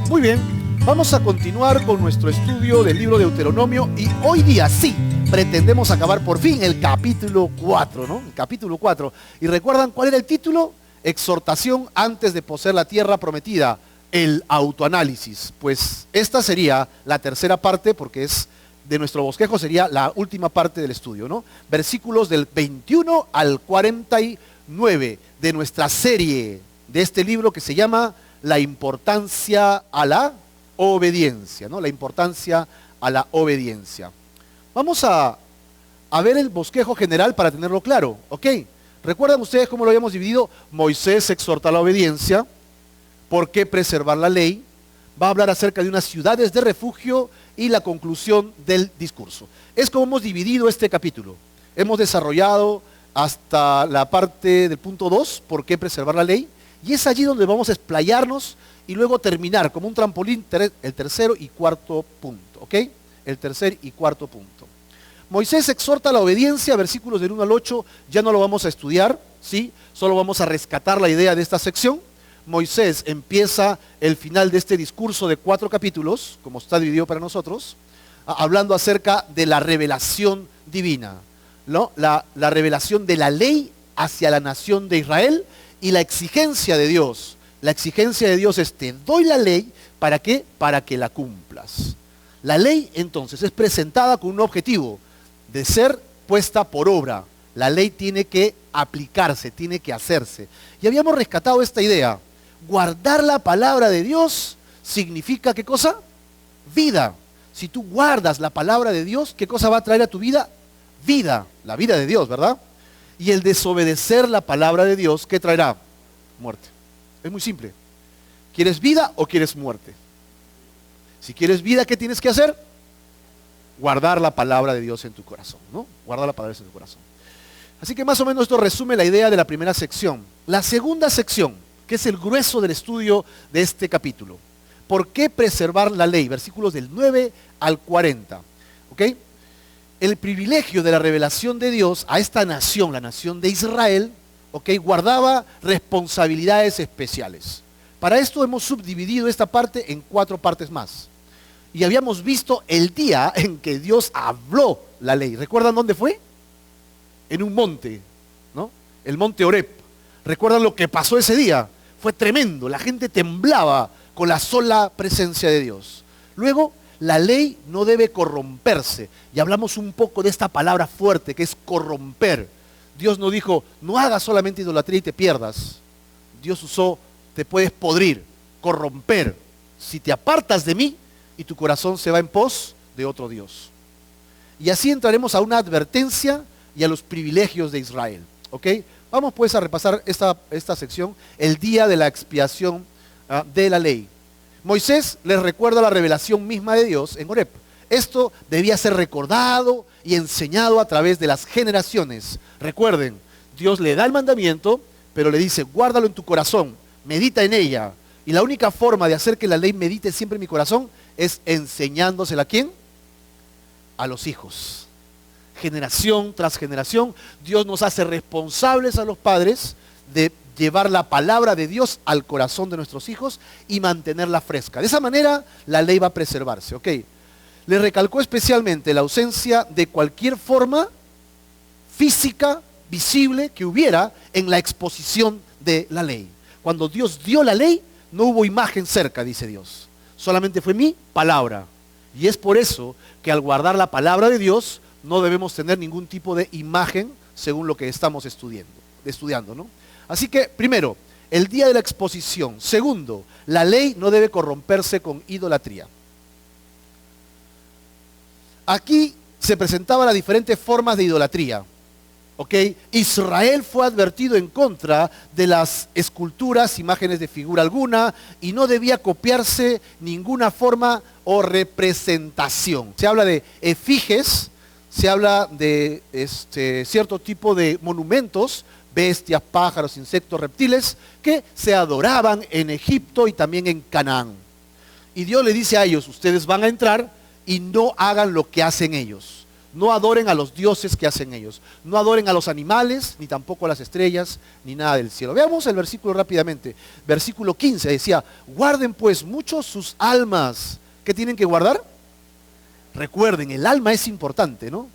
Muy bien, vamos a continuar con nuestro estudio del libro de Deuteronomio y hoy día sí, pretendemos acabar por fin el capítulo 4, ¿no? El capítulo 4. ¿Y recuerdan cuál era el título? Exhortación antes de poseer la tierra prometida, el autoanálisis. Pues esta sería la tercera parte porque es de nuestro bosquejo, sería la última parte del estudio, ¿no? Versículos del 21 al 49 de nuestra serie de este libro que se llama La importancia a la obediencia, ¿no? La importancia a la obediencia. Vamos a ver el bosquejo general para tenerlo claro, ¿ok? ¿Recuerdan ustedes cómo lo habíamos dividido? Moisés exhorta a la obediencia. ¿Por qué preservar la ley? Va a hablar acerca de unas ciudades de refugio y la conclusión del discurso. Es como hemos dividido este capítulo. Hemos desarrollado hasta la parte del punto 2, ¿por qué preservar la ley? Y es allí donde vamos a explayarnos y luego terminar como un trampolín el tercero y cuarto punto, ¿ok? El tercer y cuarto punto. Moisés exhorta a la obediencia, versículos del 1 al 8, ya no lo vamos a estudiar, ¿sí? Solo vamos a rescatar la idea de esta sección. Moisés empieza el final de este discurso de 4 capítulos, como está dividido para nosotros, hablando acerca de la revelación divina, ¿no? La revelación de la ley hacia la nación de Israel y la exigencia de Dios. La exigencia de Dios es: te doy la ley, ¿para qué? Para que la cumplas. La ley entonces es presentada con un objetivo de ser puesta por obra. La ley tiene que aplicarse, tiene que hacerse. Y habíamos rescatado esta idea. Guardar la palabra de Dios significa, ¿qué cosa? Vida. Si tú guardas la palabra de Dios, ¿qué cosa va a traer a tu vida? Vida, la vida de Dios, ¿verdad? Y el desobedecer la palabra de Dios, ¿qué traerá? Muerte. Es muy simple. ¿Quieres vida o quieres muerte? Si quieres vida, ¿qué tienes que hacer? Guardar la palabra de Dios en tu corazón, ¿no? Guardar la palabra de Dios en tu corazón. Así que más o menos esto resume la idea de la primera sección. La segunda sección, que es el grueso del estudio de este capítulo. ¿Por qué preservar la ley? Versículos del 9 al 40. ¿Ok? El privilegio de la revelación de Dios a esta nación, la nación de Israel, ¿ok?, guardaba responsabilidades especiales. Para esto hemos subdividido esta parte en 4 partes más. Y habíamos visto el día en que Dios habló la ley. ¿Recuerdan dónde fue? En un monte, ¿no? El monte Oreb. ¿Recuerdan lo que pasó ese día? Fue tremendo, la gente temblaba con la sola presencia de Dios. Luego, la ley no debe corromperse. Y hablamos un poco de esta palabra fuerte que es corromper. Dios no dijo, no hagas solamente idolatría y te pierdas. Dios usó, te puedes podrir, corromper. Si te apartas de mí y tu corazón se va en pos de otro Dios. Y así entraremos a una advertencia y a los privilegios de Israel. ¿Ok? Vamos pues a repasar esta sección, el día de la expiación de la ley. Moisés les recuerda la revelación misma de Dios en Oreb. Esto debía ser recordado y enseñado a través de las generaciones. Recuerden, Dios le da el mandamiento, pero le dice, guárdalo en tu corazón, medita en ella. Y la única forma de hacer que la ley medite siempre en mi corazón es enseñándosela ¿a quién? A los hijos. Generación tras generación, Dios nos hace responsables a los padres de llevar la palabra de Dios al corazón de nuestros hijos y mantenerla fresca. De esa manera la ley va a preservarse, ¿ok? Le recalcó especialmente la ausencia de cualquier forma física, visible, que hubiera en la exposición de la ley. Cuando Dios dio la ley, no hubo imagen cerca, dice Dios. Solamente fue mi palabra. Y es por eso que al guardar la palabra de Dios, no debemos tener ningún tipo de imagen según lo que estamos estudiando, ¿no? Así que, primero, el día de la exposición. Segundo, la ley no debe corromperse con idolatría. Aquí se presentaban las diferentes formas de idolatría. ¿Ok? Israel fue advertido en contra de las esculturas, imágenes de figura alguna, y no debía copiarse ninguna forma o representación. Se habla de efigies, se habla de cierto tipo de monumentos, bestias, pájaros, insectos, reptiles, que se adoraban en Egipto y también en Canaán. Y Dios le dice a ellos, ustedes van a entrar y no hagan lo que hacen ellos. No adoren a los dioses que hacen ellos. No adoren a los animales, ni tampoco a las estrellas, ni nada del cielo. Veamos el versículo rápidamente. Versículo 15 decía, guarden pues mucho sus almas. ¿Qué tienen que guardar? Recuerden, el alma es importante, ¿no?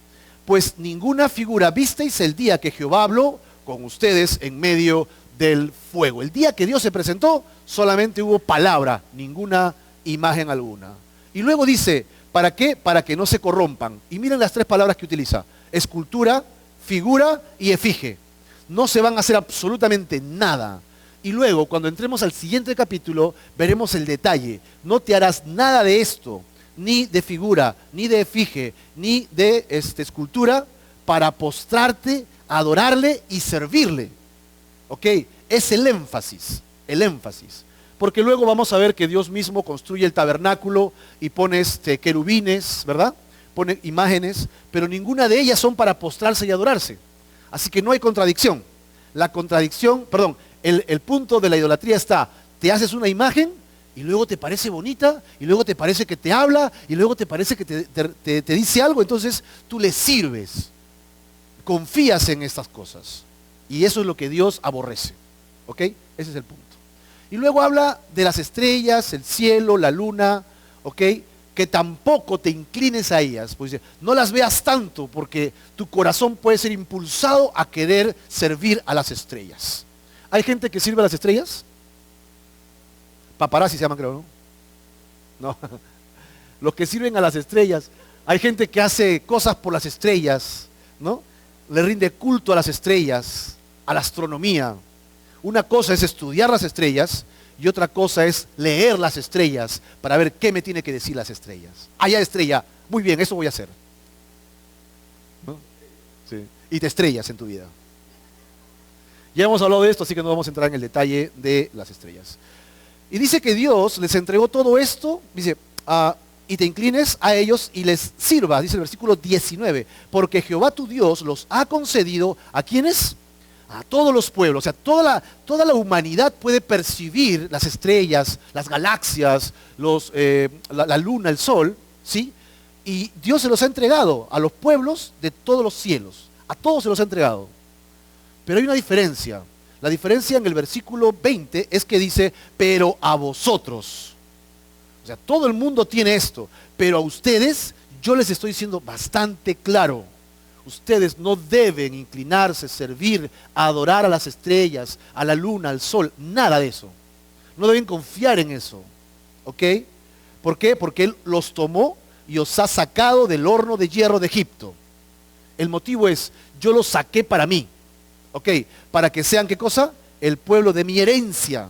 Pues ninguna figura visteis el día que Jehová habló con ustedes en medio del fuego. El día que Dios se presentó, solamente hubo palabra, ninguna imagen alguna. Y luego dice, ¿para qué? Para que no se corrompan. Y miren las tres palabras que utiliza: escultura, figura y efigie. No se van a hacer absolutamente nada. Y luego, cuando entremos al siguiente capítulo, veremos el detalle. No te harás nada de esto, ni de figura, ni de efigie, ni de escultura, para postrarte, adorarle y servirle. ¿Ok? Es el énfasis, el énfasis. Porque luego vamos a ver que Dios mismo construye el tabernáculo y pone querubines, ¿verdad? Pone imágenes, pero ninguna de ellas son para postrarse y adorarse. Así que no hay contradicción. La contradicción, perdón, el punto de la idolatría está: te haces una imagen y luego te parece bonita, y luego te parece que te habla, y luego te parece que te dice algo, entonces tú le sirves, confías en estas cosas. Y eso es lo que Dios aborrece. ¿Ok? Ese es el punto. Y luego habla de las estrellas, el cielo, la luna, ¿ok? Que tampoco te inclines a ellas. Pues no las veas tanto, porque tu corazón puede ser impulsado a querer servir a las estrellas. ¿Hay gente que sirve a las estrellas? Paparazzi se llaman, creo, ¿no? No. Los que sirven a las estrellas. Hay gente que hace cosas por las estrellas, ¿no? Le rinde culto a las estrellas, a la astronomía. Una cosa es estudiar las estrellas y otra cosa es leer las estrellas para ver qué me tiene que decir las estrellas. Ya estrella, muy bien, eso voy a hacer, ¿no? Sí. Y te estrellas en tu vida. Ya hemos hablado de esto, así que no vamos a entrar en el detalle de las estrellas. Y dice que Dios les entregó todo esto, dice, y te inclines a ellos y les sirvas, dice el versículo 19, porque Jehová tu Dios los ha concedido, ¿a quiénes? A todos los pueblos. O sea, toda la humanidad puede percibir las estrellas, las galaxias, la luna, el sol, ¿sí? Y Dios se los ha entregado a los pueblos de todos los cielos. A todos se los ha entregado. Pero hay una diferencia. La diferencia en el versículo 20 es que dice, pero a vosotros. O sea, todo el mundo tiene esto, pero a ustedes yo les estoy diciendo bastante claro. Ustedes no deben inclinarse, servir, adorar a las estrellas, a la luna, al sol, nada de eso. No deben confiar en eso. ¿Ok? ¿Por qué? Porque Él los tomó y os ha sacado del horno de hierro de Egipto. El motivo es, yo los saqué para mí. ¿Ok? Para que sean, ¿qué cosa? El pueblo de mi herencia,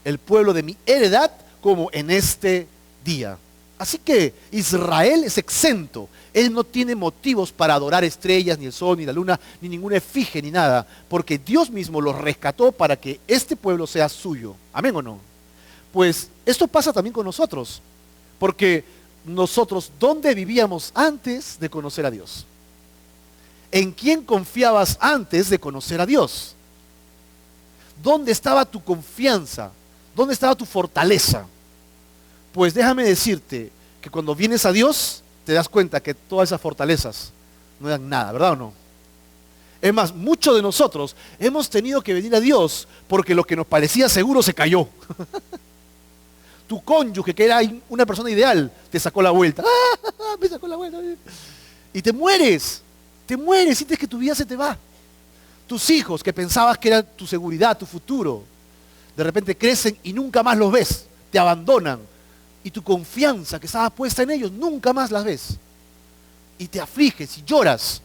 el pueblo de mi heredad, como en este día. Así que Israel es exento. Él no tiene motivos para adorar estrellas, ni el sol, ni la luna, ni ninguna efigie, ni nada, porque Dios mismo los rescató para que este pueblo sea suyo. ¿Amén o no? Pues esto pasa también con nosotros, porque nosotros, ¿dónde vivíamos antes de conocer a Dios? ¿En quién confiabas antes de conocer a Dios? ¿Dónde estaba tu confianza? ¿Dónde estaba tu fortaleza? Pues déjame decirte que cuando vienes a Dios, te das cuenta que todas esas fortalezas no dan nada, ¿verdad o no? Es más, muchos de nosotros hemos tenido que venir a Dios porque lo que nos parecía seguro se cayó. Tu cónyuge, que era una persona ideal, te sacó la vuelta. Me sacó la vuelta. Y te mueres, sientes que tu vida se te va. Tus hijos, que pensabas que era tu seguridad, tu futuro, de repente crecen y nunca más los ves, te abandonan. Y tu confianza que estaba puesta en ellos, nunca más las ves. Y te afliges y lloras.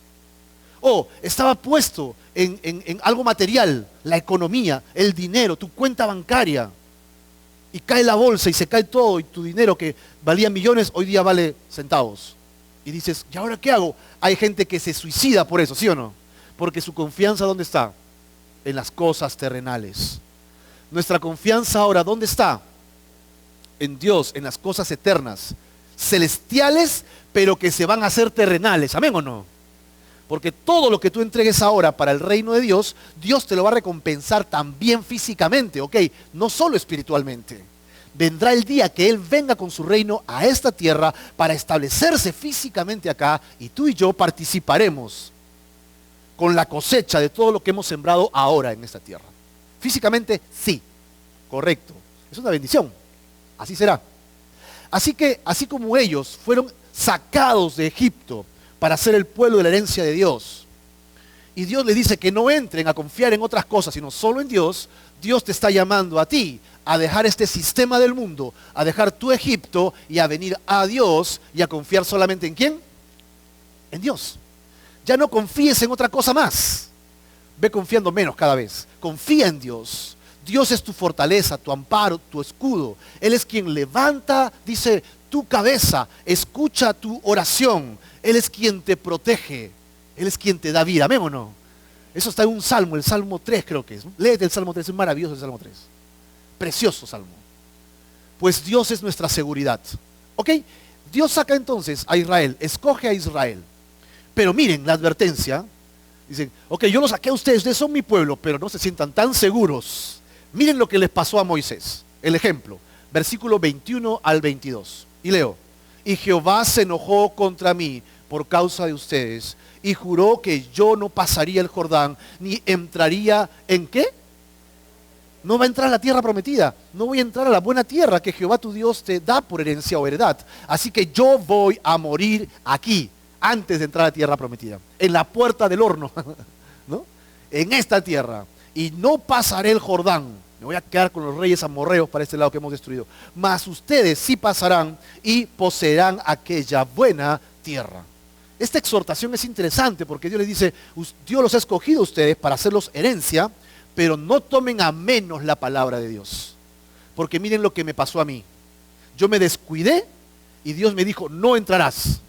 O estaba puesto en algo material, la economía, el dinero, tu cuenta bancaria. Y cae la bolsa y se cae todo, y tu dinero que valía millones, hoy día vale centavos. Y dices, ¿y ahora qué hago? Hay gente que se suicida por eso, ¿sí o no? Porque su confianza, ¿dónde está? En las cosas terrenales. Nuestra confianza ahora, ¿dónde está? En Dios, en las cosas eternas, celestiales, pero que se van a hacer terrenales. ¿Amén o no? Porque todo lo que tú entregues ahora para el reino de Dios, Dios te lo va a recompensar también físicamente, ¿ok? No solo espiritualmente. vendrá el día que Él venga con su reino a esta tierra para establecerse físicamente acá, y tú y yo participaremos con la cosecha de todo lo que hemos sembrado ahora en esta tierra. Físicamente, sí, correcto. Es una bendición. Así será. Así que, así como ellos fueron sacados de Egipto para ser el pueblo de la herencia de Dios, y Dios les dice que no entren a confiar en otras cosas, sino solo en Dios, Dios te está llamando a ti a dejar este sistema del mundo, a dejar tu Egipto y a venir a Dios y a confiar solamente ¿en quién? En Dios. Ya no confíes en otra cosa más. Ve confiando menos cada vez. Confía en Dios. Dios es tu fortaleza, tu amparo, tu escudo. Él es quien levanta, dice, tu cabeza, escucha tu oración. Él es quien te protege. Él es quien te da vida. ¿Amén o no? Eso está en un salmo, el Salmo 3 creo que es. Léete el Salmo 3, es maravilloso el Salmo 3. Precioso salmo. Pues Dios es nuestra seguridad. ¿Ok? Dios saca entonces a Israel, escoge a Israel. Pero miren la advertencia. Dicen, ok, yo los saqué a ustedes son mi pueblo, pero no se sientan tan seguros. Miren lo que les pasó a Moisés. El ejemplo, versículo 21 al 22. Y leo, y Jehová se enojó contra mí por causa de ustedes, y juró que yo no pasaría el Jordán, ni entraría ¿en qué? No va a entrar a la tierra prometida, no voy a entrar a la buena tierra que Jehová tu Dios te da por herencia o heredad. Así que yo voy a morir aquí, antes de entrar a la tierra prometida, en la puerta del horno, ¿no? En esta tierra, y no pasaré el Jordán. Me voy a quedar con los reyes amorreos para este lado que hemos destruido. Mas ustedes sí pasarán y poseerán aquella buena tierra. Esta exhortación es interesante porque Dios les dice, Dios los ha escogido a ustedes para hacerlos herencia, pero no tomen a menos la palabra de Dios. Porque miren lo que me pasó a mí. Yo me descuidé y Dios me dijo, no entrarás.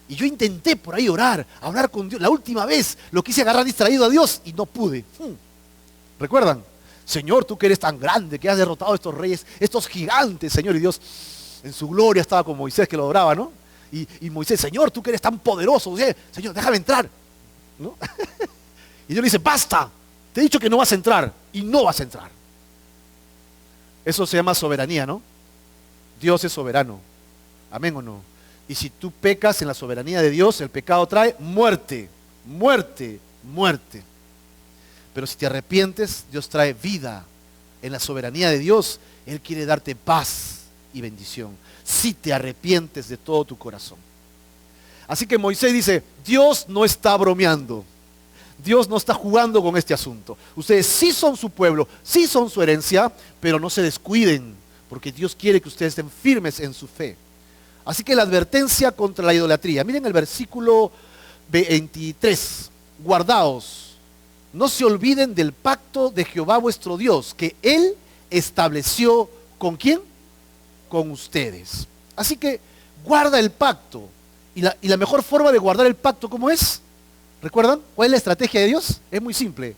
Y yo intenté por ahí orar, hablar con Dios. La última vez lo quise agarrar distraído a Dios y no pude. ¿Recuerdan? Señor, tú que eres tan grande, que has derrotado a estos reyes, estos gigantes, Señor. Y Dios en su gloria estaba con Moisés que lo adoraba, ¿no? Y Moisés, Señor, tú que eres tan poderoso, Señor, déjame entrar, ¿no? Y Dios le dice, basta, te he dicho que no vas a entrar, y no vas a entrar. Eso se llama soberanía, ¿no? Dios es soberano, amén o no. Y si tú pecas en la soberanía de Dios, el pecado trae muerte, muerte, muerte. Pero si te arrepientes, Dios trae vida. En la soberanía de Dios, Él quiere darte paz y bendición. Si te arrepientes de todo tu corazón. Así que Moisés dice, Dios no está bromeando. Dios no está jugando con este asunto. Ustedes sí son su pueblo, sí son su herencia, pero no se descuiden, porque Dios quiere que ustedes estén firmes en su fe. Así que la advertencia contra la idolatría. Miren el versículo 23. Guardaos, no se olviden del pacto de Jehová vuestro Dios, que Él estableció ¿con quién? Con ustedes. Así que guarda el pacto. Y la mejor forma de guardar el pacto, ¿cómo es? ¿Recuerdan? ¿Cuál es la estrategia de Dios? Es muy simple.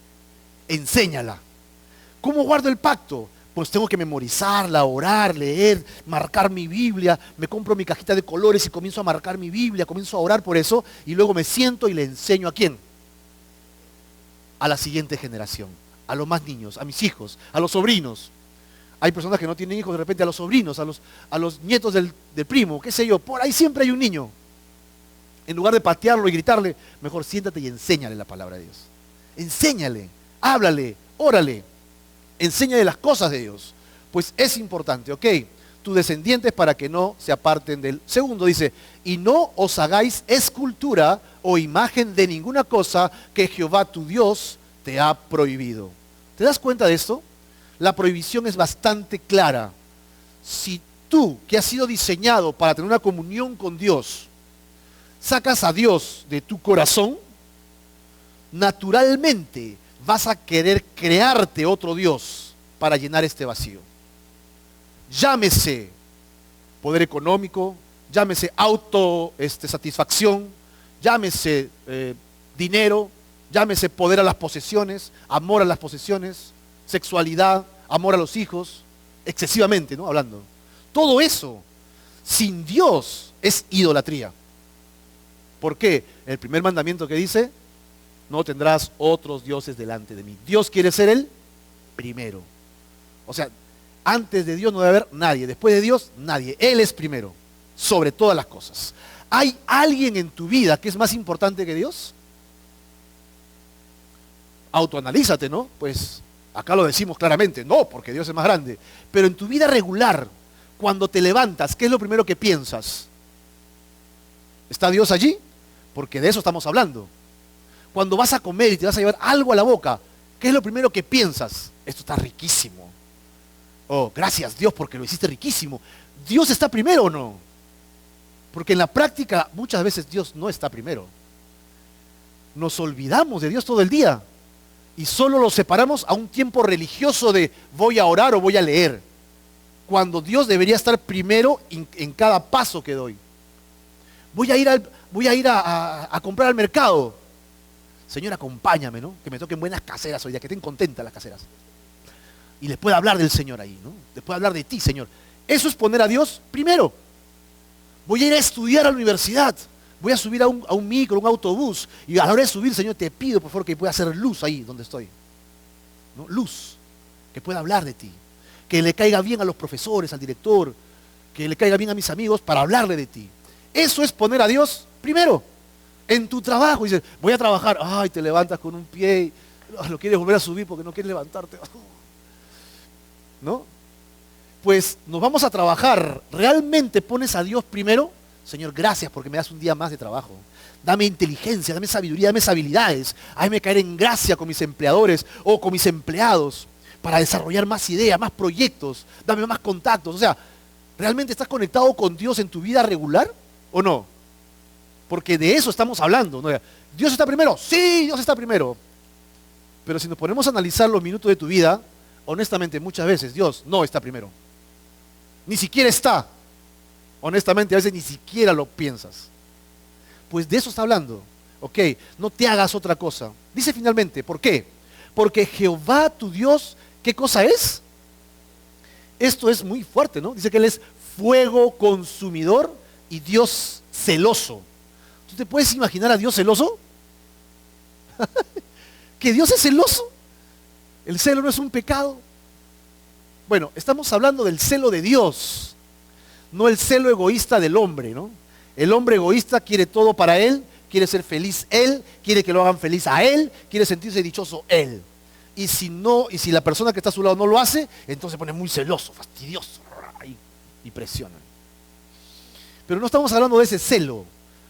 Enséñala. ¿Cómo guardo el pacto? Pues tengo que memorizarla, orar, leer, marcar mi Biblia. Me compro mi cajita de colores y comienzo a marcar mi Biblia, comienzo a orar por eso y luego me siento y le enseño ¿a quién? A la siguiente generación, a los más niños, a mis hijos, a los sobrinos. Hay personas que no tienen hijos, de repente a los sobrinos, a los nietos del primo, qué sé yo, por ahí siempre hay un niño. En lugar de patearlo y gritarle, mejor siéntate y enséñale la palabra de Dios. Enséñale, háblale, órale, enséñale las cosas de Dios. Pues es importante, ¿ok? Tus descendientes para que no se aparten del. Segundo dice, y no os hagáis escultura o imagen de ninguna cosa que Jehová tu Dios te ha prohibido. ¿Te das cuenta de esto? La prohibición es bastante clara. Si tú, que has sido diseñado para tener una comunión con Dios, sacas a Dios de tu corazón, naturalmente vas a querer crearte otro Dios para llenar este vacío. Llámese poder económico, llámese satisfacción, llámese dinero, llámese poder a las posesiones, amor a las posesiones, sexualidad, amor a los hijos, excesivamente, ¿no? Hablando. Todo eso, sin Dios, es idolatría. ¿Por qué? El primer mandamiento que dice, no tendrás otros dioses delante de mí. Dios quiere ser el primero. O sea, Antes de Dios no debe haber nadie. Después de Dios, nadie. Él es primero, sobre todas las cosas. ¿Hay alguien en tu vida que es más importante que Dios? Autoanalízate, ¿no? Pues acá lo decimos claramente, no, porque Dios es más grande. Pero en tu vida regular, cuando te levantas, ¿qué es lo primero que piensas? ¿Está Dios allí? Porque de eso estamos hablando. Cuando vas a comer y te vas a llevar algo a la boca, ¿qué es lo primero que piensas? Esto está riquísimo. Oh, gracias Dios porque lo hiciste riquísimo. ¿Dios está primero o no? Porque en la práctica muchas veces Dios no está primero. Nos olvidamos de Dios todo el día y solo lo separamos a un tiempo religioso de voy a orar o voy a leer, cuando Dios debería estar primero en cada paso que doy. Voy a ir a comprar al mercado. Señor, acompáñame, ¿no? Que me toquen buenas caseras hoy día, que estén contentas las caseras. Y les pueda hablar del Señor ahí, ¿no? Les pueda hablar de ti, Señor. Eso es poner a Dios primero. Voy a ir a estudiar a la universidad. Voy a subir a un micro, un autobús. Y a la hora de subir, Señor, te pido por favor que pueda hacer luz ahí donde estoy, ¿no? Luz, que pueda hablar de ti. Que le caiga bien a los profesores, al director. Que le caiga bien a mis amigos para hablarle de ti. Eso es poner a Dios primero. En tu trabajo, dices, voy a trabajar. Ay, te levantas con un pie y lo quieres volver a subir porque no quieres levantarte. ¿No? Pues nos vamos a trabajar. ¿Realmente pones a Dios primero? Señor, gracias porque me das un día más de trabajo. Dame inteligencia, dame sabiduría, dame habilidades. Hazme caer en gracia con mis empleadores o con mis empleados para desarrollar más ideas, más proyectos. Dame más contactos. O sea, ¿realmente estás conectado con Dios en tu vida regular o no? Porque de eso estamos hablando, ¿no? ¿Dios está primero? Sí, Dios está primero. Pero si nos ponemos a analizar los minutos de tu vida, honestamente muchas veces Dios no está primero. Ni siquiera está. Honestamente a veces ni siquiera lo piensas. Pues de eso está hablando. Ok, no te hagas otra cosa. Dice finalmente, ¿por qué? Porque Jehová tu Dios, ¿qué cosa es? Esto es muy fuerte, ¿no? Dice que Él es fuego consumidor y Dios celoso. ¿Tú te puedes imaginar a Dios celoso? ¿Que Dios es celoso? ¿El celo no es un pecado? Bueno, estamos hablando del celo de Dios, no el celo egoísta del hombre, ¿no? El hombre egoísta quiere todo para él, quiere ser feliz él, quiere que lo hagan feliz a él, quiere sentirse dichoso él. Y si la persona que está a su lado no lo hace, entonces se pone muy celoso, fastidioso y presiona. Pero no estamos hablando de ese celo.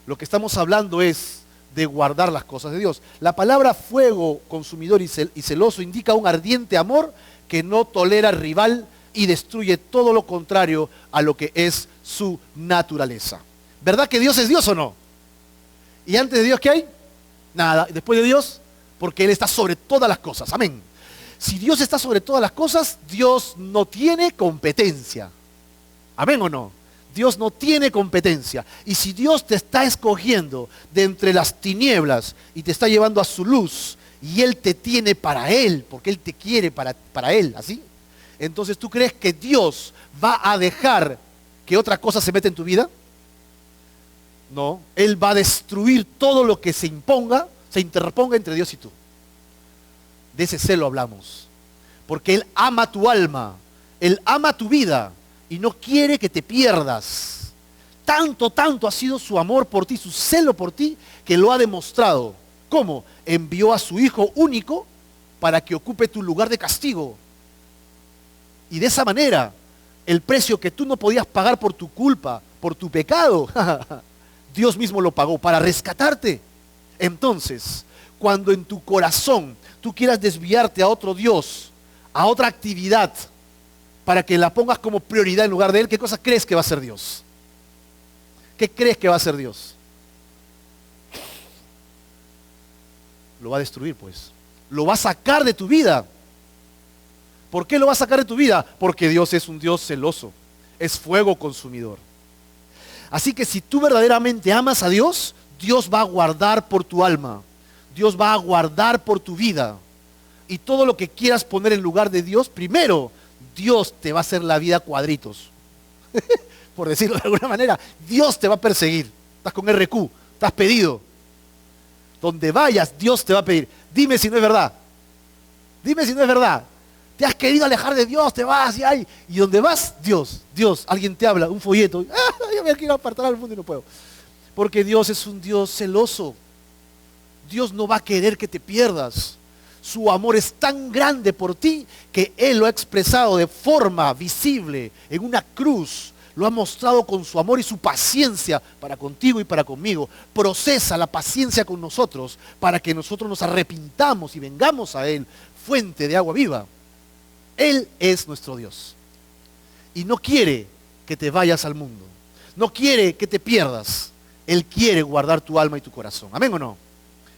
Lo que estamos hablando es de guardar las cosas de Dios. La palabra fuego consumidor y celoso indica un ardiente amor que no tolera rival y destruye todo lo contrario a lo que es su naturaleza. ¿Verdad que Dios es Dios o no? ¿Y antes de Dios qué hay? Nada. ¿Después de Dios? Porque Él está sobre todas las cosas. Amén. Si Dios está sobre todas las cosas, Dios no tiene competencia. ¿Amén o no? Dios no tiene competencia. Y si Dios te está escogiendo de entre las tinieblas y te está llevando a su luz, y Él te tiene para Él, porque Él te quiere para Él, ¿así? Entonces, ¿tú crees que Dios va a dejar que otra cosa se meta en tu vida? No. Él va a destruir todo lo que se interponga entre Dios y tú. De ese celo hablamos. Porque Él ama tu alma, Él ama tu vida y no quiere que te pierdas. Tanto ha sido su amor por ti, su celo por ti, que lo ha demostrado. ¿Cómo? Envió a su Hijo único para que ocupe tu lugar de castigo. Y de esa manera, el precio que tú no podías pagar por tu culpa, por tu pecado, Dios mismo lo pagó para rescatarte. Entonces, cuando en tu corazón tú quieras desviarte a otro Dios, a otra actividad, para que la pongas como prioridad en lugar de Él, ¿qué cosa crees que va a hacer Dios? ¿Qué crees que va a hacer Dios? Lo va a destruir, pues. Lo va a sacar de tu vida. ¿Por qué lo va a sacar de tu vida? Porque Dios es un Dios celoso. Es fuego consumidor. Así que si tú verdaderamente amas a Dios, Dios va a guardar por tu alma. Dios va a guardar por tu vida. Y todo lo que quieras poner en lugar de Dios, primero, Dios te va a hacer la vida cuadritos. Por decirlo de alguna manera, Dios te va a perseguir. Estás con RQ, estás pedido. Donde vayas, Dios te va a pedir. Dime si no es verdad. Dime si no es verdad. Te has querido alejar de Dios, te vas y donde vas, Dios, alguien te habla, un folleto. Yo me quiero apartar al mundo y no puedo. Porque Dios es un Dios celoso. Dios no va a querer que te pierdas. Su amor es tan grande por ti que Él lo ha expresado de forma visible en una cruz. Lo ha mostrado con su amor y su paciencia para contigo y para conmigo. Procesa la paciencia con nosotros para que nosotros nos arrepintamos y vengamos a Él, fuente de agua viva. Él es nuestro Dios. Y no quiere que te vayas al mundo. No quiere que te pierdas. Él quiere guardar tu alma y tu corazón. ¿Amén o no?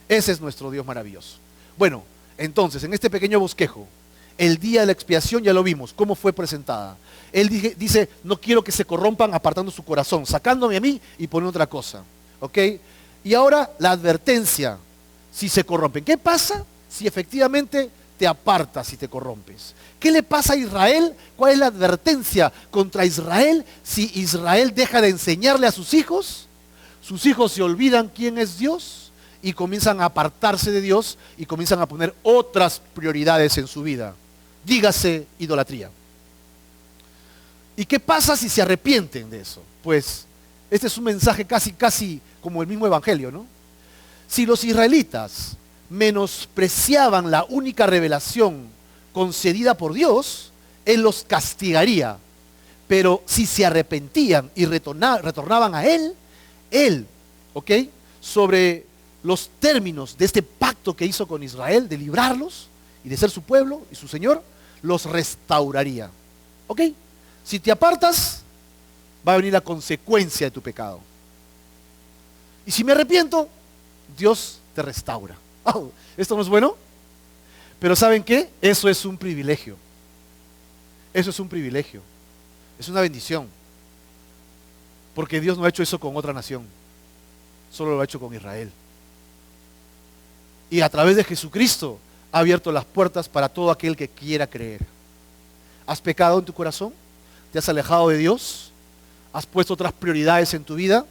Ese es nuestro Dios maravilloso. Bueno, entonces, en este pequeño bosquejo, el día de la expiación ya lo vimos, cómo fue presentada. Él dice, no quiero que se corrompan apartando su corazón, sacándome a mí y poniendo otra cosa. ¿Ok? Y ahora la advertencia, si se corrompen. ¿Qué pasa si efectivamente te apartas y te corrompes? ¿Qué le pasa a Israel? ¿Cuál es la advertencia contra Israel si Israel deja de enseñarle a sus hijos? Sus hijos se olvidan quién es Dios y comienzan a apartarse de Dios y comienzan a poner otras prioridades en su vida. Dígase idolatría. ¿Y qué pasa si se arrepienten de eso? Pues este es un mensaje casi como el mismo evangelio, ¿no? Si los israelitas menospreciaban la única revelación concedida por Dios, Él los castigaría. Pero si se arrepentían y retornaban a Él, ¿ok? Sobre los términos de este pacto que hizo con Israel, de librarlos y de ser su pueblo y su Señor, los restauraría. ¿Ok? Si te apartas, va a venir la consecuencia de tu pecado. Y si me arrepiento, Dios te restaura. Oh, ¿esto no es bueno? Pero ¿saben qué? Eso es un privilegio. Eso es un privilegio. Es una bendición. Porque Dios no ha hecho eso con otra nación. Solo lo ha hecho con Israel. Y a través de Jesucristo ha abierto las puertas para todo aquel que quiera creer. ¿Has pecado en tu corazón? ¿Te has alejado de Dios? ¿Has puesto otras prioridades en tu vida?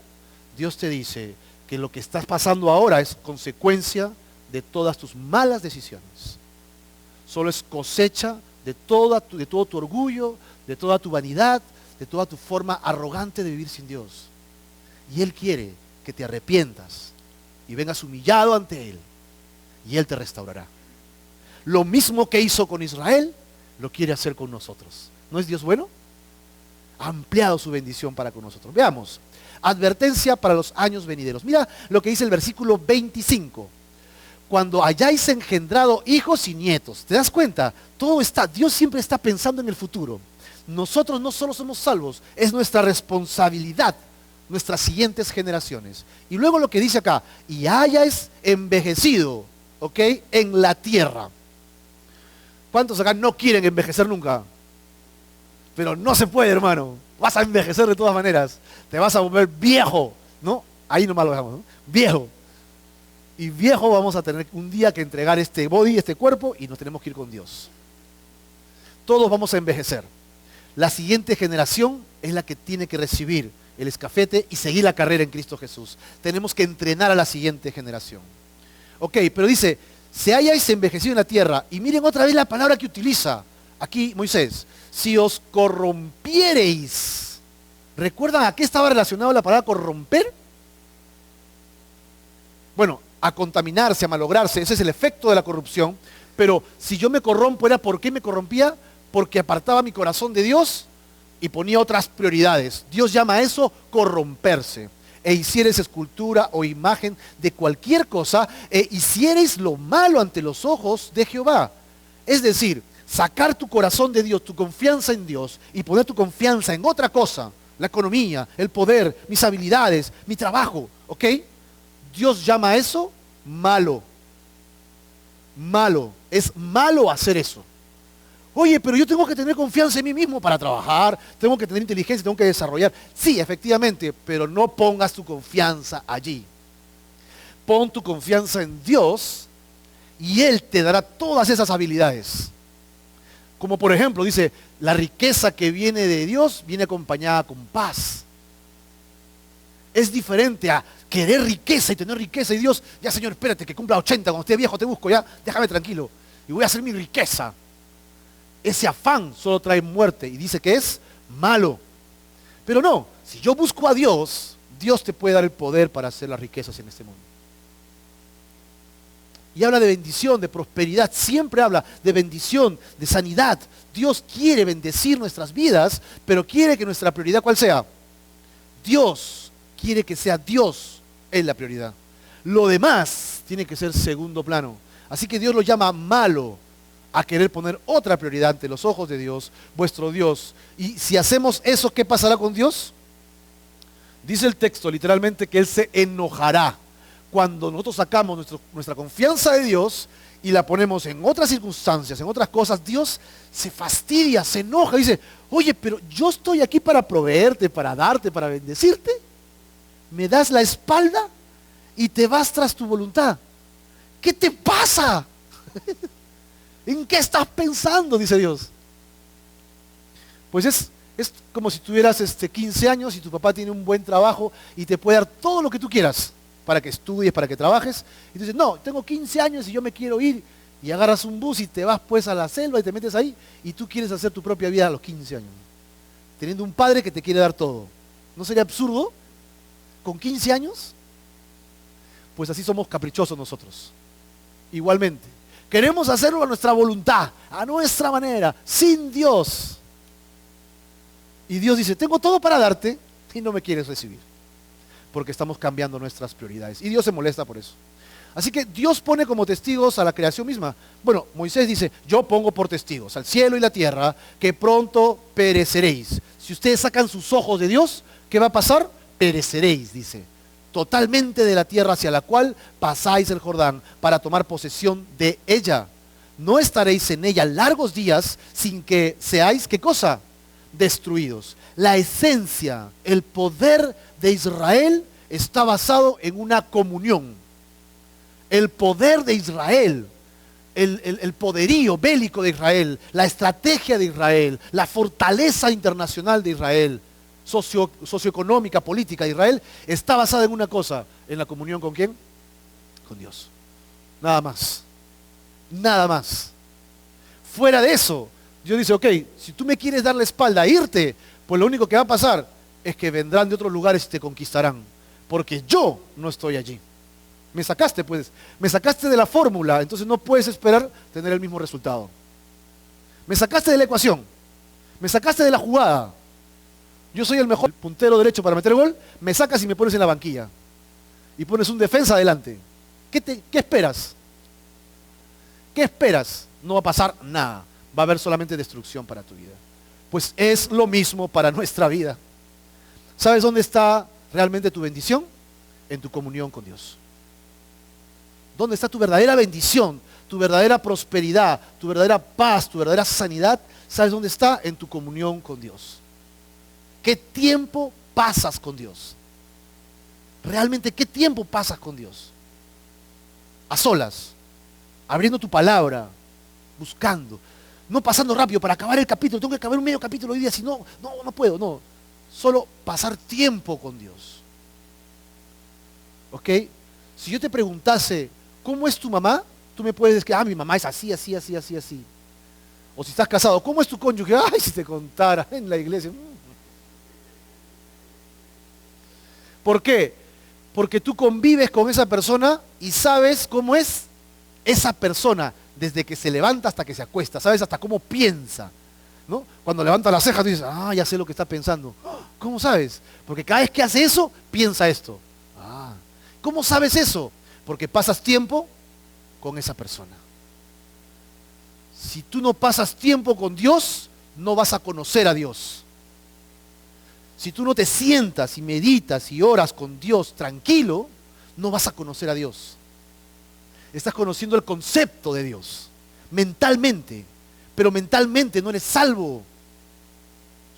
Dios te dice que lo que estás pasando ahora es consecuencia de todas tus malas decisiones. Solo es cosecha de todo tu orgullo, de toda tu vanidad, de toda tu forma arrogante de vivir sin Dios. Y Él quiere que te arrepientas y vengas humillado ante Él. Y Él te restaurará. Lo mismo que hizo con Israel, lo quiere hacer con nosotros. ¿No es Dios bueno? Ha ampliado su bendición para con nosotros. Veamos. Advertencia para los años venideros. Mira lo que dice el versículo 25. Cuando hayáis engendrado hijos y nietos. ¿Te das cuenta? Dios siempre está pensando en el futuro. Nosotros no solo somos salvos, es nuestra responsabilidad, nuestras siguientes generaciones. Y luego lo que dice acá, y hayáis envejecido, ¿ok? En la tierra. ¿Cuántos acá no quieren envejecer nunca? Pero no se puede, hermano. Vas a envejecer de todas maneras. Te vas a volver viejo, ¿no? Ahí nomás lo dejamos, ¿no? Viejo. Y viejo vamos a tener un día que entregar este body, este cuerpo, y nos tenemos que ir con Dios. Todos vamos a envejecer. La siguiente generación es la que tiene que recibir el escafete y seguir la carrera en Cristo Jesús. Tenemos que entrenar a la siguiente generación. Ok, pero dice, se hayáis envejecido en la tierra. Y miren otra vez la palabra que utiliza aquí Moisés. Si os corrompiereis. ¿Recuerdan a qué estaba relacionado la palabra corromper? Bueno, a contaminarse, a malograrse. Ese es el efecto de la corrupción. Pero si yo me corrompo, ¿era por qué me corrompía? Porque apartaba mi corazón de Dios y ponía otras prioridades. Dios llama a eso corromperse. E hicieres escultura o imagen de cualquier cosa, e hicieres lo malo ante los ojos de Jehová. Es decir, sacar tu corazón de Dios, tu confianza en Dios, y poner tu confianza en otra cosa, la economía, el poder, mis habilidades, mi trabajo, ¿ok? Dios llama a eso malo. Malo. Es malo hacer eso. Oye, pero yo tengo que tener confianza en mí mismo para trabajar, tengo que tener inteligencia, tengo que desarrollar. Sí, efectivamente, pero no pongas tu confianza allí. Pon tu confianza en Dios y Él te dará todas esas habilidades. Como por ejemplo, dice, la riqueza que viene de Dios viene acompañada con paz. Es diferente a querer riqueza y tener riqueza y Dios, ya Señor, espérate que cumpla 80, cuando esté viejo te busco, ya, déjame tranquilo y voy a hacer mi riqueza. ese afán solo trae muerte y dice que es malo. Pero no, si yo busco a Dios, Dios te puede dar el poder para hacer las riquezas en este mundo. Y habla de bendición, de prosperidad, siempre habla de bendición, de sanidad. Dios quiere bendecir nuestras vidas, pero quiere que nuestra prioridad, ¿cuál sea? Dios quiere que sea Dios en la prioridad. Lo demás tiene que ser segundo plano. Así que Dios lo llama malo a querer poner otra prioridad ante los ojos de Dios, vuestro Dios. Y si hacemos eso, ¿qué pasará con Dios? Dice el texto literalmente que Él se enojará. Cuando nosotros sacamos nuestra confianza de Dios y la ponemos en otras circunstancias, en otras cosas, Dios se fastidia, se enoja, dice, oye, pero yo estoy aquí para proveerte, para darte, para bendecirte. Me das la espalda y te vas tras tu voluntad. ¿Qué te pasa? ¿En qué estás pensando? Dice Dios. Pues es como si tuvieras 15 años y tu papá tiene un buen trabajo y te puede dar todo lo que tú quieras para que estudies, para que trabajes. Y tú dices, no, tengo 15 años y yo me quiero ir. Y agarras un bus y te vas pues a la selva y te metes ahí y tú quieres hacer tu propia vida a los 15 años. Teniendo un padre que te quiere dar todo. ¿No sería absurdo? ¿Con 15 años? Pues así somos caprichosos nosotros. Igualmente. Queremos hacerlo a nuestra voluntad, a nuestra manera, sin Dios. Y Dios dice, tengo todo para darte y no me quieres recibir. Porque estamos cambiando nuestras prioridades. Y Dios se molesta por eso. Así que Dios pone como testigos a la creación misma. Bueno, Moisés dice, yo pongo por testigos al cielo y la tierra que pronto pereceréis. Si ustedes sacan sus ojos de Dios, ¿qué va a pasar? Pereceréis, dice. Totalmente de la tierra hacia la cual pasáis el Jordán para tomar posesión de ella. No estaréis en ella largos días sin que seáis, ¿qué cosa? Destruidos. La esencia, el poder de Israel está basado en una comunión. El poder de Israel, el poderío bélico de Israel, la estrategia de Israel, la fortaleza internacional de Israel, socioeconómica, política de Israel, está basada en una cosa, en la comunión ¿con quién? Con Dios. Nada más. Nada más. Fuera de eso, Dios dice, ok, si tú me quieres dar la espalda a irte, pues lo único que va a pasar es que vendrán de otros lugares y te conquistarán, porque yo no estoy allí. Me sacaste, pues, me sacaste de la fórmula, entonces no puedes esperar tener el mismo resultado. Me sacaste de la ecuación, me sacaste de la jugada. Yo soy el mejor puntero derecho para meter gol, me sacas y me pones en la banquilla. Y pones un defensa adelante. ¿Qué esperas? ¿Qué esperas? No va a pasar nada. Va a haber solamente destrucción para tu vida. Pues es lo mismo para nuestra vida. ¿Sabes dónde está realmente tu bendición? En tu comunión con Dios. ¿Dónde está tu verdadera bendición? Tu verdadera prosperidad, tu verdadera paz, tu verdadera sanidad. ¿Sabes dónde está? En tu comunión con Dios. ¿Qué tiempo pasas con Dios? Realmente, ¿qué tiempo pasas con Dios? A solas, abriendo tu palabra, buscando, no pasando rápido para acabar el capítulo. Tengo que acabar un medio capítulo hoy día, si no puedo, no. Solo pasar tiempo con Dios. ¿Ok? Si yo te preguntase, ¿cómo es tu mamá? Tú me puedes decir, mi mamá es así, así, así, así, así. O si estás casado, ¿cómo es tu cónyuge? Ay, si te contara en la iglesia. ¿Por qué? Porque tú convives con esa persona y sabes cómo es esa persona desde que se levanta hasta que se acuesta. Sabes hasta cómo piensa, ¿no? Cuando levanta las cejas tú dices, ya sé lo que está pensando. ¿Cómo sabes? Porque cada vez que hace eso, piensa esto. ¿Cómo sabes eso? Porque pasas tiempo con esa persona. Si tú no pasas tiempo con Dios, no vas a conocer a Dios. Si tú no te sientas y meditas y oras con Dios tranquilo, no vas a conocer a Dios. Estás conociendo el concepto de Dios, mentalmente, pero mentalmente no eres salvo.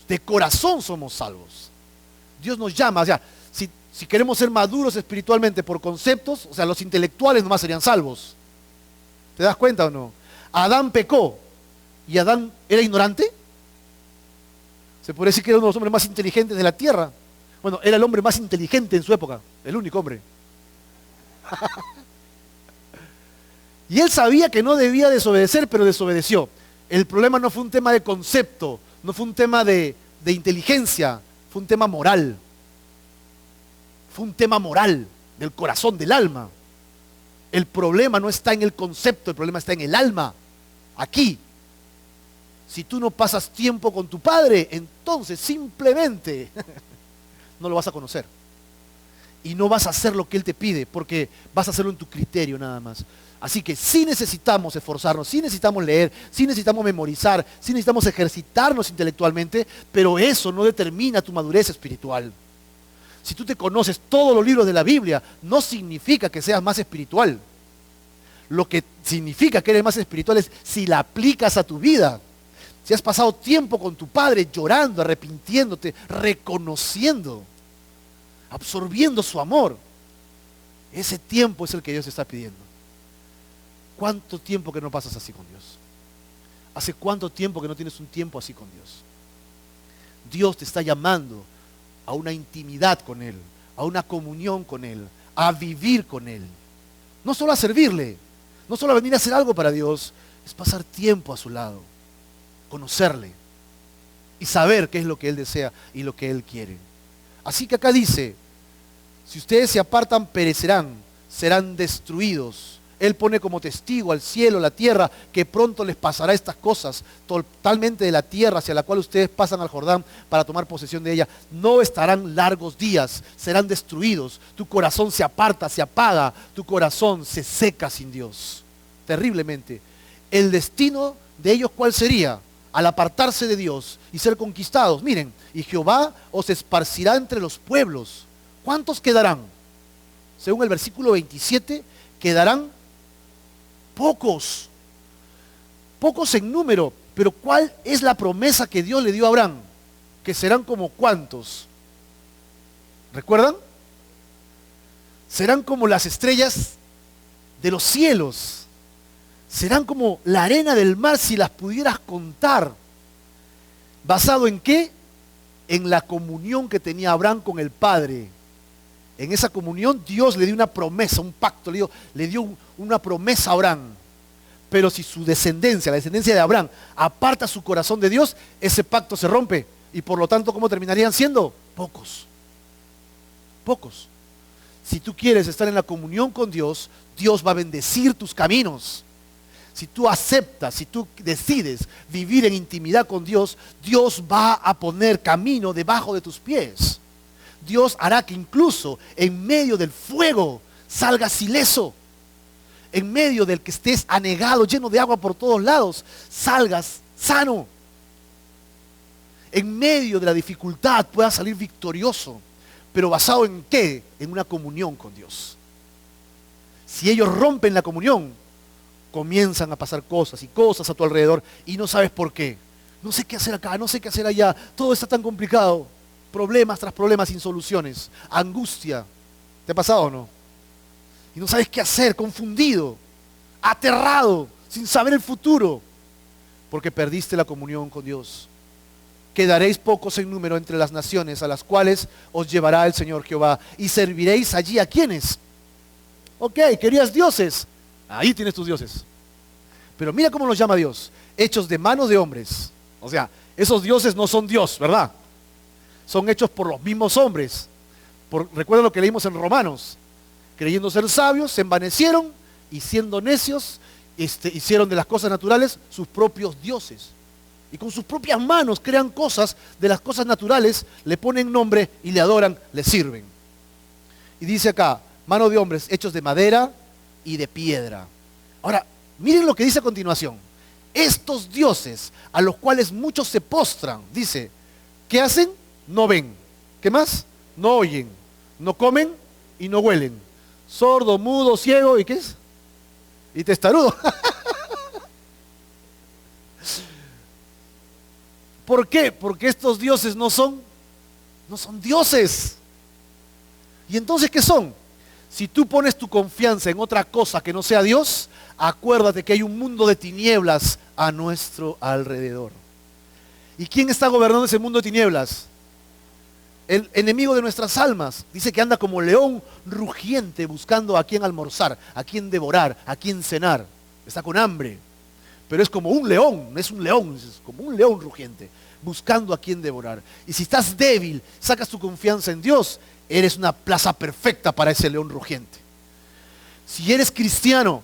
De corazón somos salvos. Dios nos llama, o sea, si queremos ser maduros espiritualmente por conceptos, o sea, los intelectuales nomás serían salvos. ¿Te das cuenta o no? Adán pecó, ¿y Adán era ignorante? Se podría decir que era uno de los hombres más inteligentes de la tierra. Bueno, era el hombre más inteligente en su época, el único hombre. Y él sabía que no debía desobedecer, pero desobedeció. El problema no fue un tema de concepto, no fue un tema de inteligencia, fue un tema moral. Fue un tema moral, del corazón, del alma. El problema no está en el concepto, el problema está en el alma. Aquí. Si tú no pasas tiempo con tu padre, entonces simplemente no lo vas a conocer. Y no vas a hacer lo que él te pide, porque vas a hacerlo en tu criterio nada más. Así que sí necesitamos esforzarnos, sí necesitamos leer, sí necesitamos memorizar, sí necesitamos ejercitarnos intelectualmente, pero eso no determina tu madurez espiritual. Si tú te conoces todos los libros de la Biblia, no significa que seas más espiritual. Lo que significa que eres más espiritual es si la aplicas a tu vida. Si has pasado tiempo con tu padre llorando, arrepintiéndote, reconociendo, absorbiendo su amor, ese tiempo es el que Dios está pidiendo. ¿Cuánto tiempo que no pasas así con Dios? ¿Hace cuánto tiempo que no tienes un tiempo así con Dios? Dios te está llamando a una intimidad con Él, a una comunión con Él, a vivir con Él. No solo a servirle, no solo a venir a hacer algo para Dios, es pasar tiempo a su lado, conocerle y saber qué es lo que Él desea y lo que Él quiere. Así que acá dice, si ustedes se apartan, perecerán, serán destruidos. Él pone como testigo al cielo, la tierra, que pronto les pasará estas cosas, totalmente de la tierra hacia la cual ustedes pasan al Jordán para tomar posesión de ella. No estarán largos días, serán destruidos. Tu corazón se aparta, se apaga, tu corazón se seca sin Dios. Terriblemente. El destino de ellos, ¿cuál sería? Al apartarse de Dios y ser conquistados. Miren, y Jehová os esparcirá entre los pueblos. ¿Cuántos quedarán? Según el versículo 27, quedarán pocos, pocos en número, pero ¿cuál es la promesa que Dios le dio a Abraham? Que serán como ¿cuántos? ¿Recuerdan? Serán como las estrellas de los cielos, serán como la arena del mar si las pudieras contar. ¿Basado en qué? En la comunión que tenía Abraham con el Padre. En esa comunión Dios le dio una promesa, un pacto, le dio una promesa a Abraham. Pero si su descendencia, la descendencia de Abraham, aparta su corazón de Dios, ese pacto se rompe. Y por lo tanto, ¿cómo terminarían siendo? Pocos. Pocos. Si tú quieres estar en la comunión con Dios, Dios va a bendecir tus caminos. Si tú aceptas, si tú decides vivir en intimidad con Dios, Dios va a poner camino debajo de tus pies. Dios hará que incluso en medio del fuego salgas ileso. En medio del que estés anegado, lleno de agua por todos lados, salgas sano. En medio de la dificultad puedas salir victorioso. Pero ¿basado en qué? En una comunión con Dios. Si ellos rompen la comunión, comienzan a pasar cosas y cosas a tu alrededor y no sabes por qué. No sé qué hacer acá, no sé qué hacer allá. Todo está tan complicado. Problemas tras problemas sin soluciones. Angustia. ¿Te ha pasado o no? Y no sabes qué hacer, confundido, aterrado, sin saber el futuro, porque perdiste la comunión con Dios. Quedaréis pocos en número entre las naciones a las cuales os llevará el Señor Jehová, y serviréis allí a ¿quiénes? Ok, querías dioses, ahí tienes tus dioses. Pero mira cómo los llama Dios, hechos de manos de hombres. O sea, esos dioses no son Dios, ¿verdad? Son hechos por los mismos hombres. Recuerden lo que leímos en Romanos. Creyendo ser sabios, se envanecieron y siendo necios, hicieron de las cosas naturales sus propios dioses. Y con sus propias manos crean cosas de las cosas naturales, le ponen nombre y le adoran, le sirven. Y dice acá, mano de hombres hechos de madera y de piedra. Ahora, miren lo que dice a continuación. Estos dioses a los cuales muchos se postran, dice, ¿qué hacen? No ven. ¿Qué más? No oyen. No comen y no huelen. Sordo, mudo, ciego, ¿y qué es? Y testarudo. ¿Por qué? Porque estos dioses no son dioses. ¿Y entonces qué son? Si tú pones tu confianza en otra cosa que no sea Dios, acuérdate que hay un mundo de tinieblas a nuestro alrededor. ¿Y quién está gobernando ese mundo de tinieblas? El enemigo de nuestras almas. Dice que anda como león rugiente buscando a quién almorzar, a quién devorar, a quién cenar. Está con hambre. pero es como un león, es un león, es como un león rugiente, buscando a quien devorar. Y si estás débil, sacas tu confianza en Dios, eres una plaza perfecta para ese león rugiente. Si eres cristiano,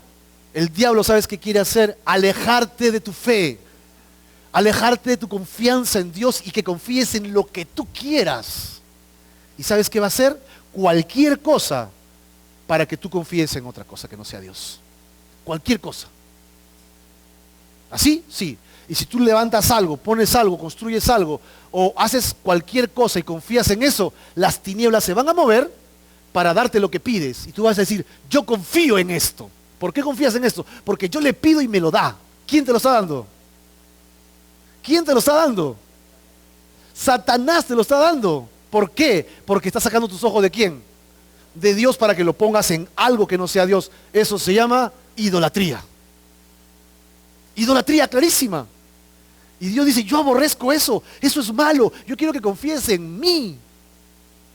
el diablo, ¿sabes qué quiere hacer? Alejarte de tu fe, alejarte de tu confianza en Dios y que confíes en lo que tú quieras. ¿Y sabes qué va a hacer? Cualquier cosa para que tú confíes en otra cosa que no sea Dios. Cualquier cosa. ¿Así? Sí. Y si tú levantas algo, pones algo, construyes algo o haces cualquier cosa y confías en eso, las tinieblas se van a mover para darte lo que pides. Y tú vas a decir, yo confío en esto. ¿Por qué confías en esto? Porque yo le pido y me lo da. ¿Quién te lo está dando? ¿Quién te lo está dando? Satanás te lo está dando. ¿Por qué? Porque está sacando tus ojos ¿de quién? De Dios para que lo pongas en algo que no sea Dios. Eso se llama idolatría. Idolatría clarísima. Y Dios dice, yo aborrezco eso. Eso es malo. Yo quiero que confíes en mí.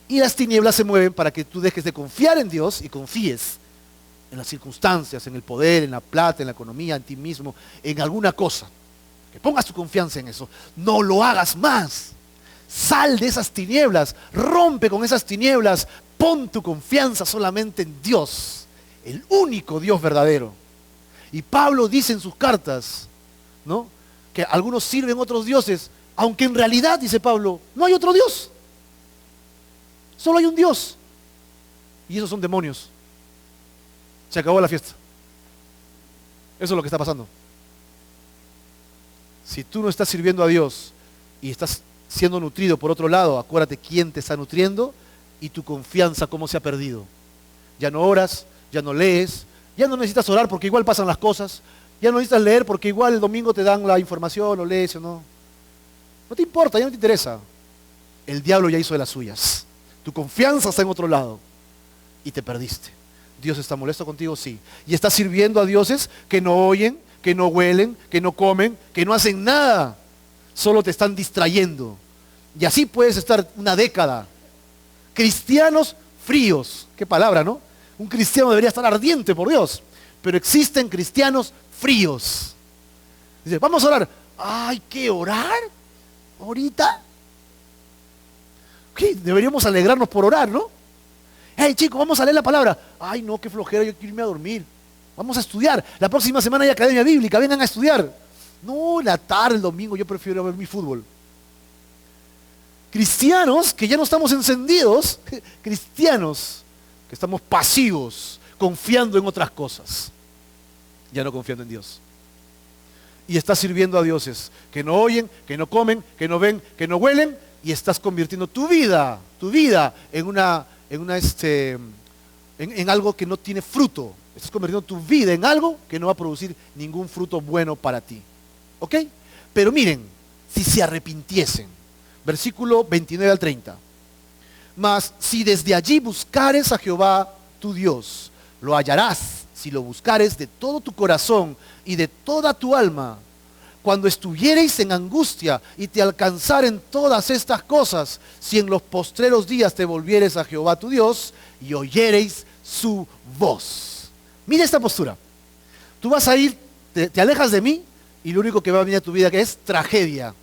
Y las tinieblas se mueven para que tú dejes de confiar en Dios y confíes en las circunstancias, en el poder, en la plata, en la economía, en ti mismo, en alguna cosa. Que pongas tu confianza en eso. No lo hagas más. Sal de esas tinieblas. Rompe con esas tinieblas. Pon tu confianza solamente en Dios. El único Dios verdadero. Y Pablo dice en sus cartas, ¿no?, que algunos sirven otros dioses, aunque en realidad, dice Pablo, no hay otro Dios. Solo hay un Dios. Y esos son demonios. Se acabó la fiesta. Eso es lo que está pasando. Si tú no estás sirviendo a Dios y estás siendo nutrido por otro lado, acuérdate quién te está nutriendo y tu confianza cómo se ha perdido. Ya no oras, ya no lees, ya no necesitas orar porque igual pasan las cosas, ya no necesitas leer porque igual el domingo te dan la información, o lees o no. No te importa, ya no te interesa. El diablo ya hizo de las suyas. Tu confianza está en otro lado y te perdiste. ¿Dios está molesto contigo? Sí. Y estás sirviendo a dioses que no oyen, que no huelen, que no comen, que no hacen nada. Solo te están distrayendo. Y así puedes estar una década. Cristianos fríos. Qué palabra, ¿no? Un cristiano debería estar ardiente por Dios. Pero existen cristianos fríos. Dice, vamos a orar. ¿Hay que orar? ¿Ahorita? ¿Qué? Deberíamos alegrarnos por orar, ¿no? Hey chicos, vamos a leer la palabra. Ay no, qué flojera, yo quiero irme a dormir. Vamos a estudiar. La próxima semana hay academia bíblica, vengan a estudiar. No, la tarde, el domingo, yo prefiero ver mi fútbol. Cristianos que ya no estamos encendidos, cristianos que estamos pasivos, confiando en otras cosas, ya no confiando en Dios. Y estás sirviendo a dioses que no oyen, que no comen, que no ven, que no huelen, y estás convirtiendo tu vida en algo que no tiene fruto. Estás convirtiendo tu vida en algo que no va a producir ningún fruto bueno para ti. ¿Ok? Pero miren, si se arrepintiesen, versículo 29 al 30. Mas si desde allí buscares a Jehová tu Dios, lo hallarás si lo buscares de todo tu corazón y de toda tu alma. Cuando estuviereis en angustia y te alcanzaren todas estas cosas, si en los postreros días te volvieres a Jehová tu Dios y oyereis su voz. Mira esta postura. Tú vas a ir, te alejas de mí y lo único que va a venir a tu vida que es tragedia.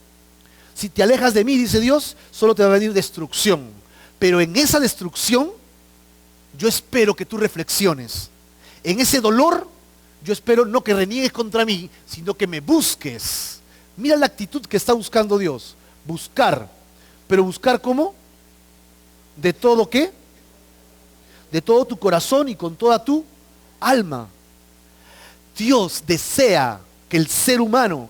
Si te alejas de mí, dice Dios, solo te va a venir destrucción. Pero en esa destrucción, yo espero que tú reflexiones. En ese dolor, yo espero no que reniegues contra mí, sino que me busques. Mira la actitud que está buscando Dios. Buscar. Pero buscar ¿cómo? ¿De todo qué? De todo tu corazón y con toda tu alma. Dios desea que el ser humano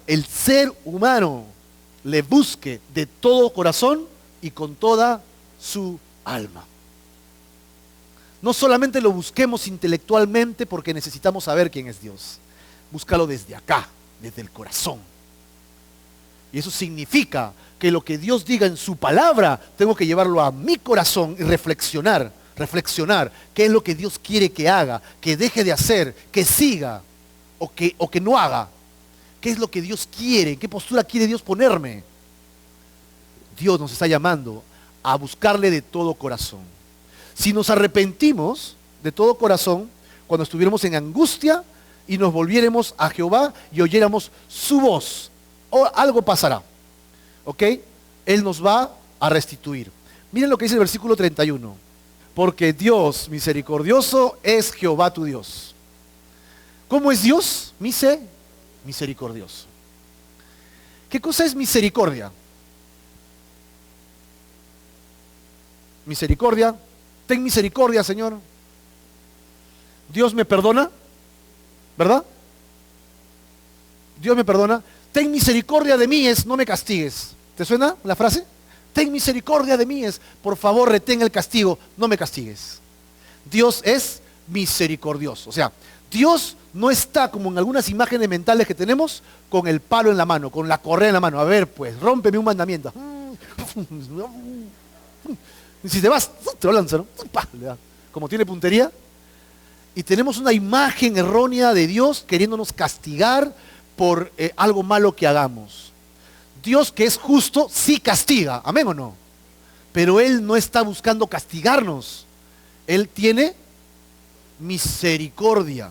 le busque de todo corazón y con toda su alma. No solamente lo busquemos intelectualmente porque necesitamos saber quién es Dios. Búscalo desde acá, desde el corazón. Y eso significa que lo que Dios diga en su palabra, tengo que llevarlo a mi corazón y reflexionar qué es lo que Dios quiere que haga, que deje de hacer, que siga o que no haga. ¿Qué es lo que Dios quiere? ¿En qué postura quiere Dios ponerme? Dios nos está llamando a buscarle de todo corazón. Si nos arrepentimos de todo corazón, cuando estuviéramos en angustia y nos volviéramos a Jehová y oyéramos su voz, o algo pasará. ¿Ok? Él nos va a restituir. Miren lo que dice el versículo 31. Porque Dios misericordioso es Jehová tu Dios. ¿Cómo es Dios? Misericordioso. ¿Qué cosa es misericordia? Misericordia. Ten misericordia, Señor. Dios me perdona, ¿verdad? Dios me perdona. Ten misericordia de mí es no me castigues. ¿Te suena la frase? Ten misericordia de mí es, por favor, retén el castigo, no me castigues. Dios es misericordioso. O sea, Dios no está como en algunas imágenes mentales que tenemos con el palo en la mano, con la correa en la mano. A ver, pues, rómpeme un mandamiento. Y si te vas, te lo lanza, ¿no? Como tiene puntería. Y tenemos una imagen errónea de Dios queriéndonos castigar por algo malo que hagamos. Dios, que es justo, sí castiga, ¿amén o no? Pero Él no está buscando castigarnos. Él tiene misericordia.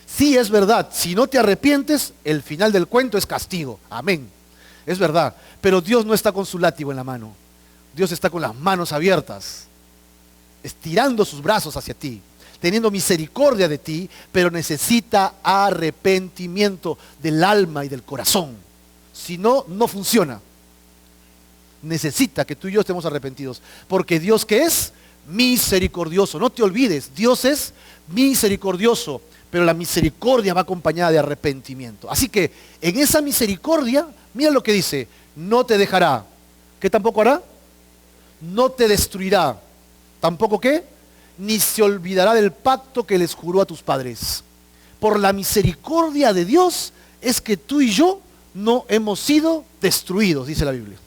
Sí, es verdad, si no te arrepientes, el final del cuento es castigo, amén. Es verdad, pero Dios no está con su látigo en la mano. Dios está con las manos abiertas, estirando sus brazos hacia ti, teniendo misericordia de ti, pero necesita arrepentimiento del alma y del corazón. Si no, no funciona. Necesita que tú y yo estemos arrepentidos, porque Dios, que es misericordioso, no te olvides, Dios es misericordioso, pero la misericordia va acompañada de arrepentimiento. Así que en esa misericordia, mira lo que dice: no te dejará. ¿Qué tampoco hará? No te destruirá. ¿Tampoco qué? Ni se olvidará del pacto que les juró a tus padres. Por la misericordia de Dios es que tú y yo no hemos sido destruidos, dice la Biblia.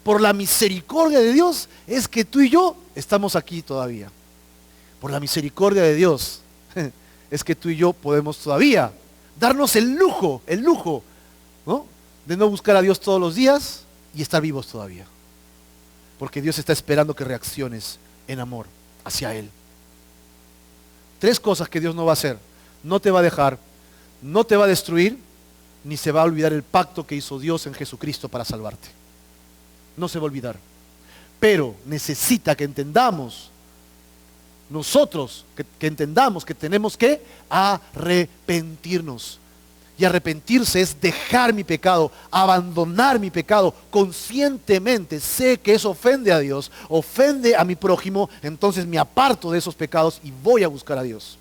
Por la misericordia de Dios es que tú y yo estamos aquí todavía. Por la misericordia de Dios es que tú y yo podemos todavía darnos el lujo, ¿no?, de no buscar a Dios todos los días y estar vivos todavía. Porque Dios está esperando que reacciones en amor hacia Él. 3 cosas que Dios no va a hacer: no te va a dejar, no te va a destruir, ni se va a olvidar el pacto que hizo Dios en Jesucristo para salvarte. No se va a olvidar. Pero necesita que entendamos, nosotros, que entendamos que tenemos que arrepentirnos. Y arrepentirse es dejar mi pecado, abandonar mi pecado conscientemente. Sé que eso ofende a Dios, ofende a mi prójimo, entonces me aparto de esos pecados y voy a buscar a Dios.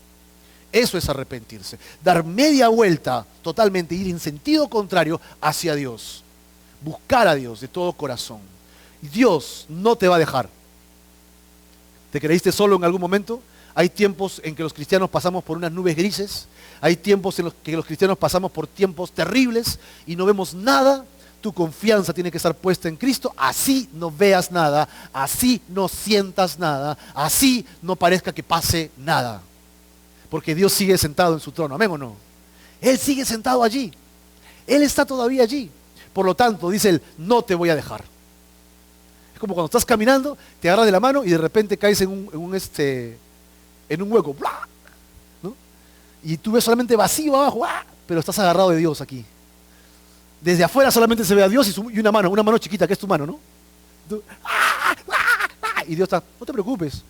Eso es arrepentirse. Dar media vuelta totalmente, ir en sentido contrario hacia Dios. Buscar a Dios de todo corazón. Y Dios no te va a dejar. ¿Te creíste solo en algún momento? Hay tiempos en que los cristianos pasamos por unas nubes grises. Hay tiempos en los que los cristianos pasamos por tiempos terribles y no vemos nada. Tu confianza tiene que estar puesta en Cristo. Así no veas nada, así no sientas nada, así no parezca que pase nada. Porque Dios sigue sentado en su trono, ¿amén o no? Él sigue sentado allí. Él está todavía allí. Por lo tanto, dice Él, no te voy a dejar. Es como cuando estás caminando, te agarras de la mano y de repente caes en un hueco, ¿no? Y tú ves solamente vacío abajo, pero estás agarrado de Dios aquí. Desde afuera solamente se ve a Dios y una mano chiquita, que es tu mano, ¿no? Y Dios está, no te preocupes.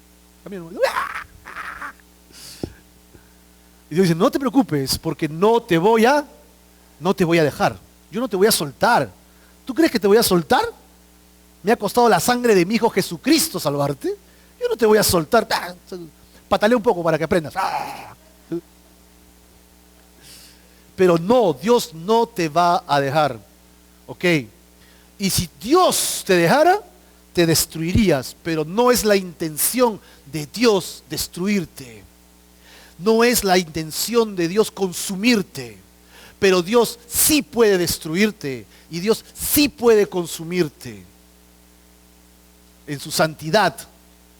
Y Dios dice, no te preocupes, porque no te voy a dejar. Yo no te voy a soltar. ¿Tú crees que te voy a soltar? Me ha costado la sangre de mi Hijo Jesucristo salvarte. Yo no te voy a soltar. Patalea un poco para que aprendas. Pero no, Dios no te va a dejar. ¿Ok? Y si Dios te dejara, te destruirías. Pero no es la intención de Dios destruirte. No es la intención de Dios consumirte. Pero Dios sí puede destruirte. Y Dios sí puede consumirte. En su santidad,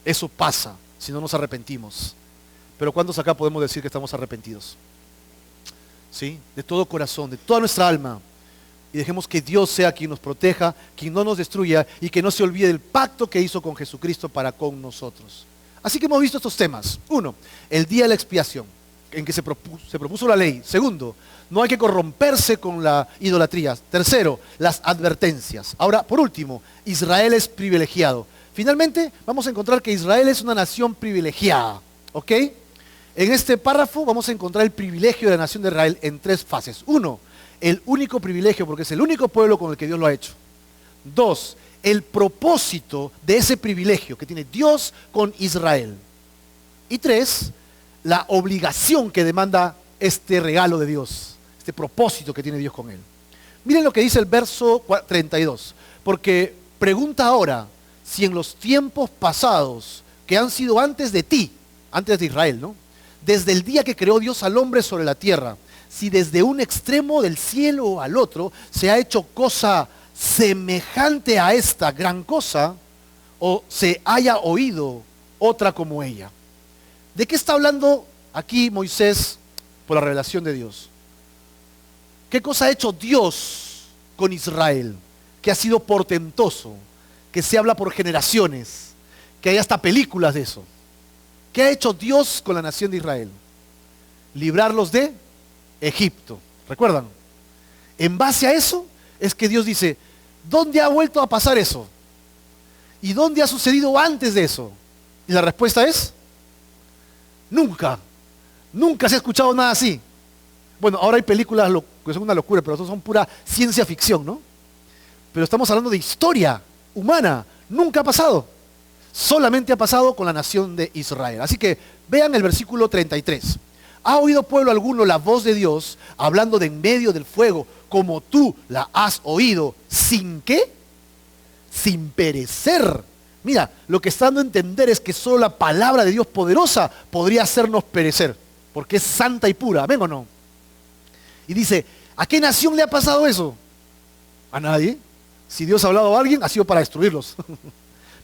eso pasa si no nos arrepentimos. Pero ¿cuántos acá podemos decir que estamos arrepentidos? ¿Sí? De todo corazón, de toda nuestra alma. Y dejemos que Dios sea quien nos proteja, quien no nos destruya y que no se olvide del pacto que hizo con Jesucristo para con nosotros. Así que hemos visto estos temas. 1, el día de la expiación. en que se propuso la ley. Segundo, no hay que corromperse con la idolatría. Tercero, las advertencias. Ahora, por último, Israel es privilegiado. Finalmente, vamos a encontrar que Israel es una nación privilegiada. ¿Ok? En este párrafo vamos a encontrar el privilegio de la nación de Israel en tres fases. Uno, el único privilegio, porque es el único pueblo con el que Dios lo ha hecho. Dos, el propósito de ese privilegio que tiene Dios con Israel. Y tres, la obligación que demanda este regalo de Dios, este propósito que tiene Dios con él. Miren lo que dice el verso 32, porque pregunta ahora si en los tiempos pasados, que han sido antes de ti, antes de Israel, ¿no? Desde el día que creó Dios al hombre sobre la tierra, si desde un extremo del cielo al otro se ha hecho cosa semejante a esta gran cosa, o se haya oído otra como ella. ¿De qué está hablando aquí Moisés por la revelación de Dios? ¿Qué cosa ha hecho Dios con Israel? Que ha sido portentoso, que se habla por generaciones, que hay hasta películas de eso. ¿Qué ha hecho Dios con la nación de Israel? Librarlos de Egipto. ¿Recuerdan? En base a eso es que Dios dice, ¿dónde ha vuelto a pasar eso? ¿Y dónde ha sucedido antes de eso? Y la respuesta es, nunca. Nunca se ha escuchado nada así. Bueno, ahora hay películas que son una locura, pero son pura ciencia ficción, ¿no? Pero estamos hablando de historia humana. Nunca ha pasado. Solamente ha pasado con la nación de Israel. Así que vean el versículo 33. ¿Ha oído pueblo alguno la voz de Dios hablando de en medio del fuego, como tú la has oído? ¿Sin qué? Sin perecer. Mira, lo que está dando a entender es que solo la palabra de Dios poderosa podría hacernos perecer, porque es santa y pura. ¿Ven o no? Y dice, ¿a qué nación le ha pasado eso? A nadie. Si Dios ha hablado a alguien, ha sido para destruirlos.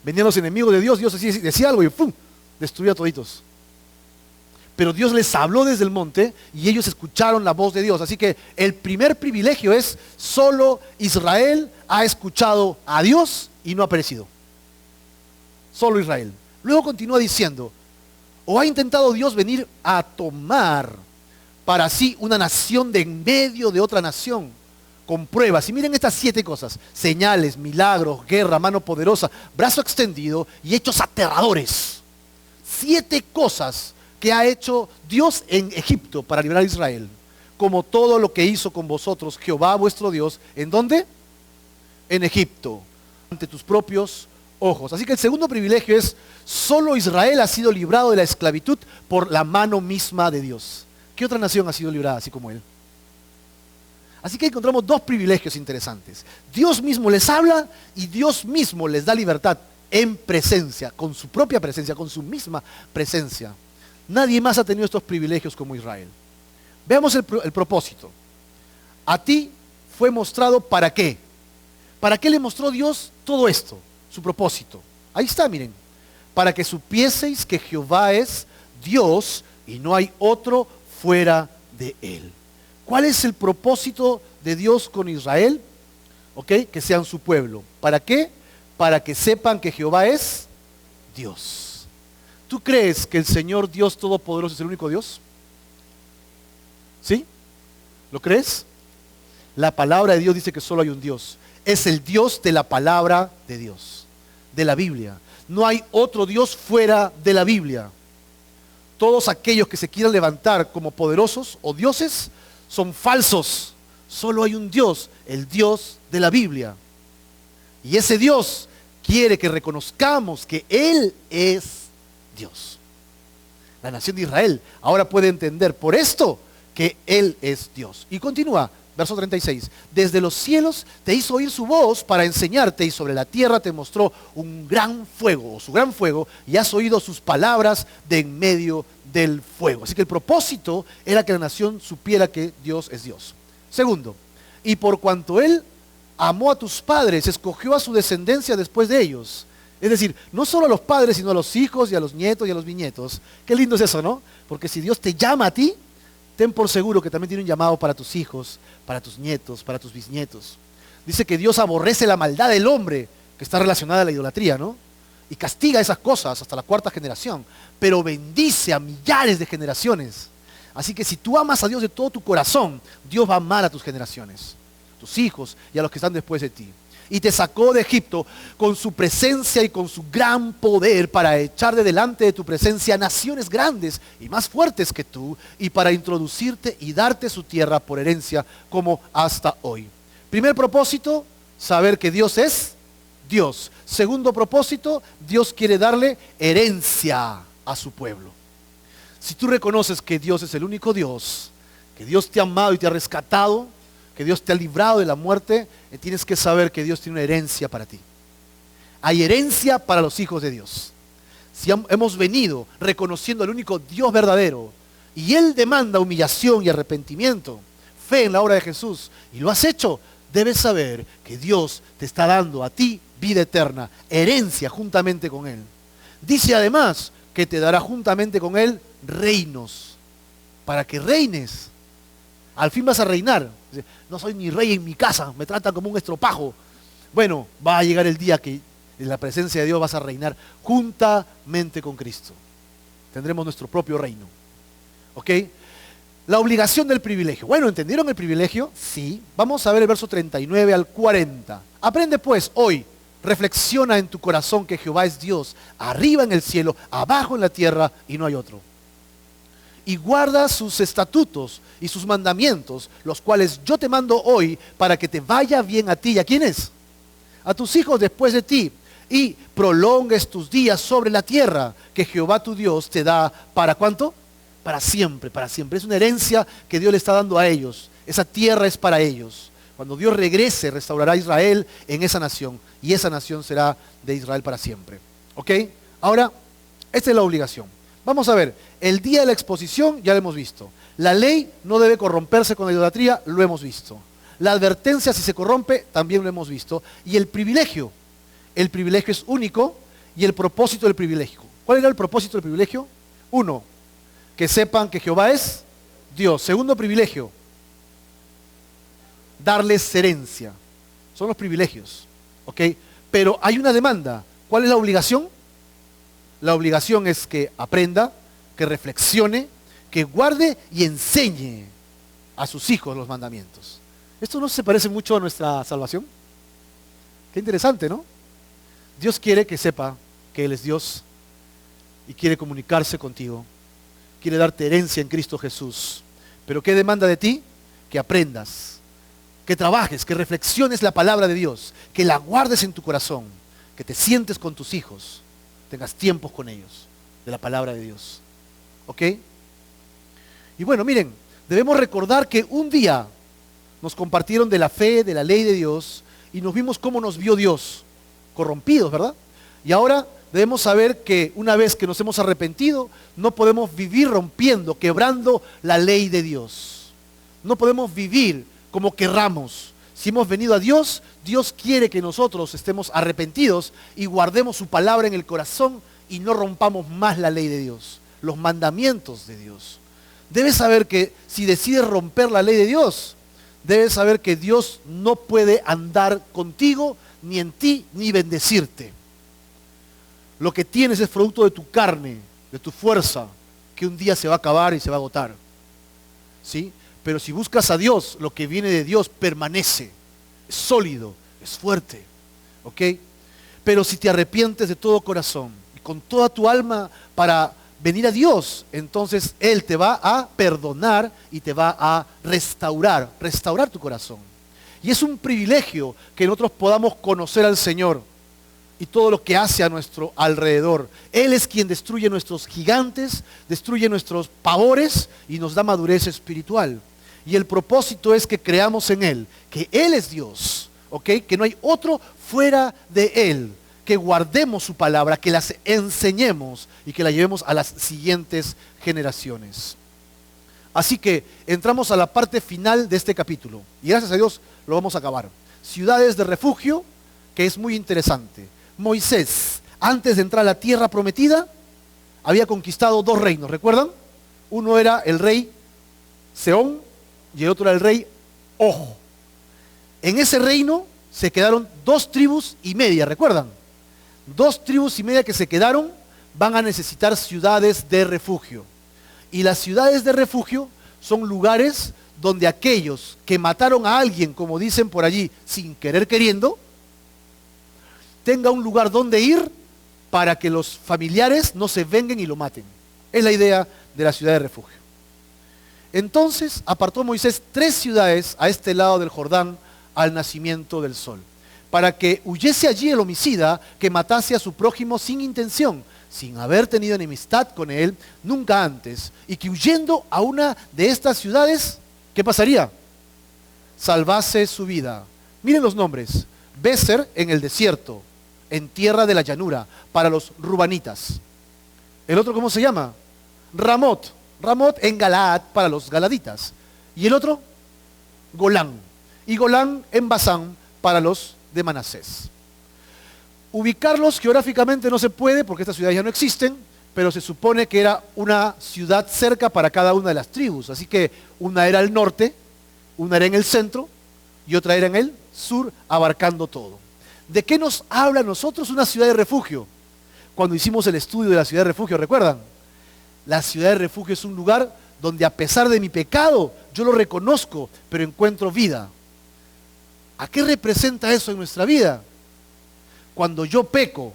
Venían los enemigos de Dios, Dios decía algo y ¡pum!, destruía a toditos. Pero Dios les habló desde el monte y ellos escucharon la voz de Dios. Así que el primer privilegio es, solo Israel ha escuchado a Dios y no ha perecido. Solo Israel. Luego continúa diciendo, ¿o ha intentado Dios venir a tomar para sí una nación de en medio de otra nación? Con pruebas. Y miren estas 7 cosas: señales, milagros, guerra, mano poderosa, brazo extendido y hechos aterradores. 7 cosas que ha hecho Dios en Egipto para librar a Israel, como todo lo que hizo con vosotros Jehová vuestro Dios. ¿En dónde? En Egipto, ante tus propios ojos. Así que el segundo privilegio es, solo Israel ha sido librado de la esclavitud por la mano misma de Dios. ¿Qué otra nación ha sido librada así como él? Así que encontramos 2 privilegios interesantes. Dios mismo les habla y Dios mismo les da libertad en presencia, con su propia presencia, con su misma presencia. Nadie más ha tenido estos privilegios como Israel. Veamos el propósito. A ti fue mostrado ¿para qué? ¿Para qué le mostró Dios todo esto? Su propósito. Ahí está, miren. Para que supieseis que Jehová es Dios y no hay otro fuera de él. ¿Cuál es el propósito de Dios con Israel? ¿Ok? Que sean su pueblo. ¿Para qué? Para que sepan que Jehová es Dios. ¿Tú crees que el Señor Dios Todopoderoso es el único Dios? ¿Sí? ¿Lo crees? La palabra de Dios dice que solo hay un Dios. Es el Dios de la palabra de Dios, de la Biblia. No hay otro Dios fuera de la Biblia. Todos aquellos que se quieran levantar como poderosos o dioses son falsos. Solo hay un Dios, el Dios de la Biblia. Y ese Dios quiere que reconozcamos que Él es Dios. La nación de Israel ahora puede entender por esto que Él es Dios. Y continúa, verso 36. Desde los cielos te hizo oír su voz para enseñarte, y sobre la tierra te mostró un gran fuego, o su gran fuego, y has oído sus palabras de en medio del fuego. Así que el propósito era que la nación supiera que Dios es Dios. Segundo, y por cuanto Él amó a tus padres, escogió a su descendencia después de ellos. Es decir, no solo a los padres, sino a los hijos y a los nietos y a los bisnietos. Qué lindo es eso, ¿no? Porque si Dios te llama a ti, ten por seguro que también tiene un llamado para tus hijos, para tus nietos, para tus bisnietos. Dice que Dios aborrece la maldad del hombre, que está relacionada a la idolatría, ¿no? Y castiga esas cosas hasta la 4ª generación, pero bendice a millares de generaciones Así que si tú amas a Dios de todo tu corazón, Dios va a amar a tus generaciones, tus hijos y a los que están después de ti. Y te sacó de Egipto con su presencia y con su gran poder para echar de delante de tu presencia naciones grandes y más fuertes que tú, y para introducirte y darte su tierra por herencia como hasta hoy. Primer propósito, saber que Dios es Dios. Segundo propósito, Dios quiere darle herencia a su pueblo. Si tú reconoces que Dios es el único Dios, que Dios te ha amado y te ha rescatado, que Dios te ha librado de la muerte, tienes que saber que Dios tiene una herencia para ti. Hay herencia para los hijos de Dios. Si hemos venido reconociendo al único Dios verdadero y Él demanda humillación y arrepentimiento, fe en la obra de Jesús, y lo has hecho, debes saber que Dios te está dando a ti vida eterna, herencia juntamente con Él. Dice además que te dará juntamente con Él reinos, para que reines. Al fin vas a reinar. No soy ni rey en mi casa, me tratan como un estropajo. Bueno, va a llegar el día que en la presencia de Dios vas a reinar juntamente con Cristo. Tendremos nuestro propio reino. ¿Ok? La obligación del privilegio. Bueno, ¿entendieron el privilegio? Sí. Vamos a ver el verso 39 al 40. Aprende pues hoy, reflexiona en tu corazón que Jehová es Dios, arriba en el cielo, abajo en la tierra, y no hay otro. Y guarda sus estatutos y sus mandamientos, los cuales yo te mando hoy, para que te vaya bien a ti. ¿Y a quiénes? A tus hijos después de ti, y prolongues tus días sobre la tierra que Jehová tu Dios te da. ¿Para cuánto? Para siempre, para siempre. Es una herencia que Dios le está dando a ellos. Esa tierra es para ellos. Cuando Dios regrese, restaurará a Israel en esa nación, y esa nación será de Israel para siempre. ¿Ok? Ahora, esta es la obligación. Vamos a ver, el día de la exposición ya lo hemos visto. La ley no debe corromperse con la idolatría, lo hemos visto. La advertencia si se corrompe, también lo hemos visto. Y el privilegio es único, y el propósito del privilegio. ¿Cuál era el propósito del privilegio? Uno, que sepan que Jehová es Dios. Segundo privilegio, darles herencia. Son los privilegios, ¿ok? Pero hay una demanda. ¿Cuál es la obligación? La obligación es que aprenda, que reflexione, que guarde y enseñe a sus hijos los mandamientos. ¿Esto no se parece mucho a nuestra salvación? Qué interesante, ¿no? Dios quiere que sepa que Él es Dios y quiere comunicarse contigo. Quiere darte herencia en Cristo Jesús. ¿Pero qué demanda de ti? Que aprendas, que trabajes, que reflexiones la palabra de Dios, que la guardes en tu corazón, que te sientes con tus hijos, tengas tiempos con ellos de la palabra de Dios. ¿Ok? Y bueno, miren, debemos recordar que un día nos compartieron de la fe, de la ley de Dios, y nos vimos cómo nos vio Dios, corrompidos, ¿verdad? Y ahora debemos saber que una vez que nos hemos arrepentido, no podemos vivir rompiendo, quebrando la ley de Dios. No podemos vivir como querramos. Si hemos venido a Dios, Dios quiere que nosotros estemos arrepentidos y guardemos su palabra en el corazón y no rompamos más la ley de Dios, los mandamientos de Dios. Debes saber que si decides romper la ley de Dios, debes saber que Dios no puede andar contigo, ni en ti, ni bendecirte. Lo que tienes es producto de tu carne, de tu fuerza, que un día se va a acabar y se va a agotar. ¿Sí? Pero si buscas a Dios, lo que viene de Dios permanece, es sólido, es fuerte, ¿ok? Pero si te arrepientes de todo corazón y con toda tu alma para venir a Dios, entonces Él te va a perdonar y te va a restaurar tu corazón. Y es un privilegio que nosotros podamos conocer al Señor y todo lo que hace a nuestro alrededor. Él es quien destruye nuestros gigantes, destruye nuestros pavores y nos da madurez espiritual. Y el propósito es que creamos en Él, que Él es Dios, ¿ok? Que no hay otro fuera de Él, que guardemos su palabra, que las enseñemos y que la llevemos a las siguientes generaciones. Así que entramos a la parte final de este capítulo y gracias a Dios lo vamos a acabar. Ciudades de refugio, que es muy interesante. Moisés, antes de entrar a la tierra prometida, había conquistado 2 reinos, ¿recuerdan? Uno era el rey Sehón y el otro era el rey Og. En ese reino se quedaron 2 tribus y media, ¿recuerdan? 2 tribus y media que se quedaron van a necesitar ciudades de refugio. Y las ciudades de refugio son lugares donde aquellos que mataron a alguien, como dicen por allí, sin querer queriendo, tenga un lugar donde ir para que los familiares no se vengan y lo maten. Es la idea de la ciudad de refugio. Entonces apartó Moisés 3 ciudades a este lado del Jordán al nacimiento del sol, para que huyese allí el homicida que matase a su prójimo sin intención, sin haber tenido enemistad con él nunca antes, y que huyendo a una de estas ciudades, ¿qué pasaría? Salvase su vida. Miren los nombres: Béser en el desierto, en tierra de la llanura, para los rubanitas. El otro, ¿cómo se llama? Ramot en Galaad, para los galaditas. Y el otro, Golán. Y Golán en Basán, para los de Manasés. Ubicarlos geográficamente no se puede porque estas ciudades ya no existen, pero se supone que era una ciudad cerca para cada una de las tribus. Así que una era al norte, una era en el centro y otra era en el sur, abarcando todo. ¿De qué nos habla a nosotros una ciudad de refugio? Cuando hicimos el estudio de la ciudad de refugio, ¿recuerdan? La ciudad de refugio es un lugar donde, a pesar de mi pecado, yo lo reconozco, pero encuentro vida. ¿A qué representa eso en nuestra vida? Cuando yo peco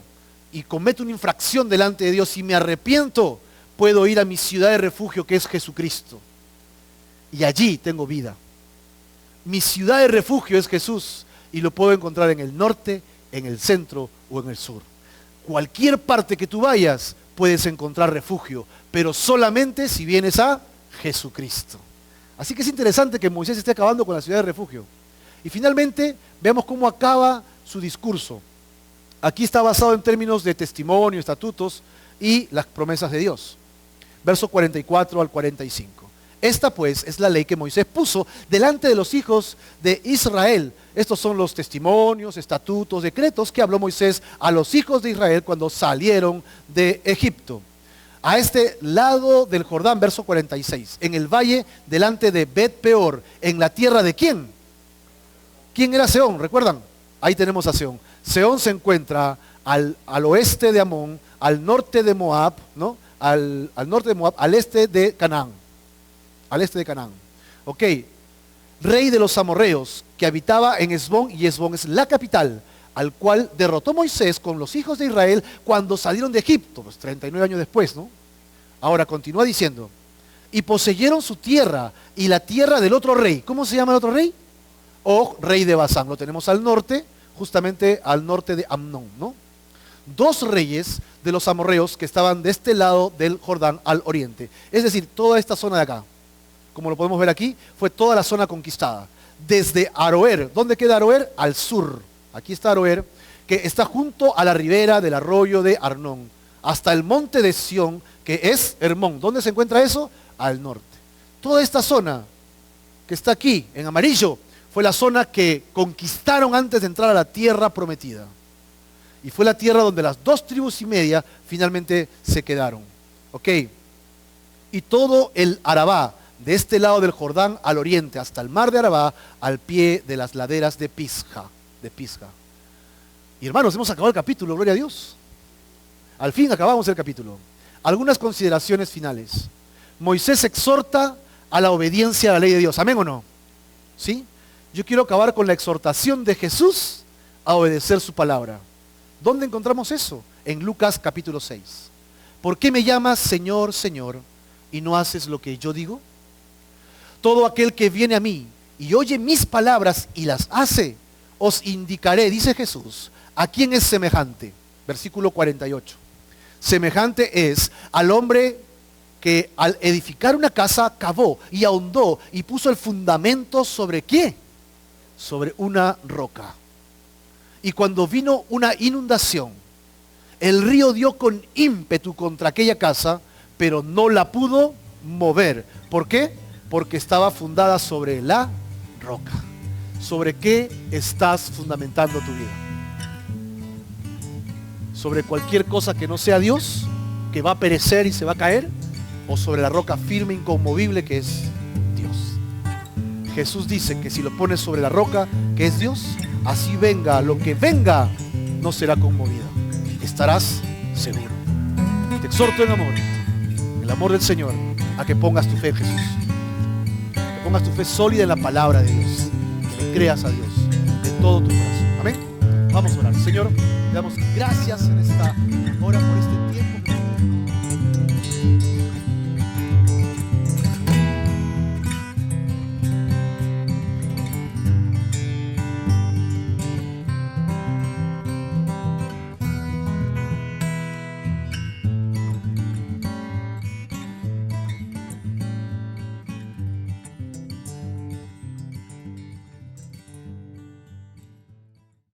y cometo una infracción delante de Dios y me arrepiento, puedo ir a mi ciudad de refugio, que es Jesucristo. Y allí tengo vida. Mi ciudad de refugio es Jesús, y lo puedo encontrar en el norte, en el centro o en el sur. Cualquier parte que tú vayas, puedes encontrar refugio, pero solamente si vienes a Jesucristo. Así que es interesante que Moisés esté acabando con la ciudad de refugio. Y finalmente, veamos cómo acaba su discurso. Aquí está basado en términos de testimonio, estatutos y las promesas de Dios. Verso 44 al 45. Esta pues es la ley que Moisés puso delante de los hijos de Israel. Estos son los testimonios, estatutos, decretos que habló Moisés a los hijos de Israel cuando salieron de Egipto. A este lado del Jordán, verso 46, en el valle delante de Bet Peor, en la tierra de ¿quién? ¿Quién era Sehón? ¿Recuerdan? Ahí tenemos a Sehón. Sehón se encuentra al oeste de Amón, al norte de Moab, ¿no? Al norte de Moab, al este de Canaán. Al este de Canaán. Ok. Rey de los amorreos, que habitaba en Hesbón, y Hesbón es la capital, al cual derrotó Moisés con los hijos de Israel cuando salieron de Egipto, pues 39 años después, ¿no? Ahora continúa diciendo, y poseyeron su tierra y la tierra del otro rey. ¿Cómo se llama el otro rey? Og, rey de Basán. Lo tenemos al norte, justamente al norte de Amnón, ¿no? 2 reyes de los amorreos que estaban de este lado del Jordán al oriente. Es decir, toda esta zona de acá, como lo podemos ver aquí, fue toda la zona conquistada. Desde Aroer. ¿Dónde queda Aroer? Al sur. Aquí está Aroer, que está junto a la ribera del arroyo de Arnón, hasta el monte de Sión, que es Hermón. ¿Dónde se encuentra eso? Al norte. Toda esta zona que está aquí, en amarillo, fue la zona que conquistaron antes de entrar a la tierra prometida. Y fue la tierra donde las 2 tribus y media finalmente se quedaron. ¿Ok? Y todo el Arabá, de este lado del Jordán al oriente, hasta el mar de Arabá, al pie de las laderas de Pisga. Y hermanos, hemos acabado el capítulo, gloria a Dios. Al fin acabamos el capítulo. Algunas consideraciones finales. Moisés exhorta a la obediencia a la ley de Dios. ¿Amén o no? ¿Sí? Yo quiero acabar con la exhortación de Jesús a obedecer su palabra. ¿Dónde encontramos eso? En Lucas capítulo 6. ¿Por qué me llamas Señor, Señor, y no haces lo que yo digo? Todo aquel que viene a mí y oye mis palabras y las hace, os indicaré, dice Jesús, ¿a quién es semejante? Versículo 48. Semejante es al hombre que al edificar una casa cavó y ahondó y puso el fundamento ¿sobre qué? Sobre una roca. Y cuando vino una inundación, el río dio con ímpetu contra aquella casa, pero no la pudo mover. ¿Por qué? Porque estaba fundada sobre la roca. ¿Sobre qué estás fundamentando tu vida? ¿Sobre cualquier cosa que no sea Dios, que va a perecer y se va a caer? ¿O sobre la roca firme, inconmovible que es Dios? Jesús dice que si lo pones sobre la roca, que es Dios, así venga lo que venga, no será conmovido. Estarás seguro. Te exhorto en amor, el amor del Señor. a que pongas tu fe en Jesús. Que pongas tu fe sólida en la palabra de Dios. Que le creas a Dios de todo tu corazón. Amén. Vamos a orar. Señor, te damos gracias en esta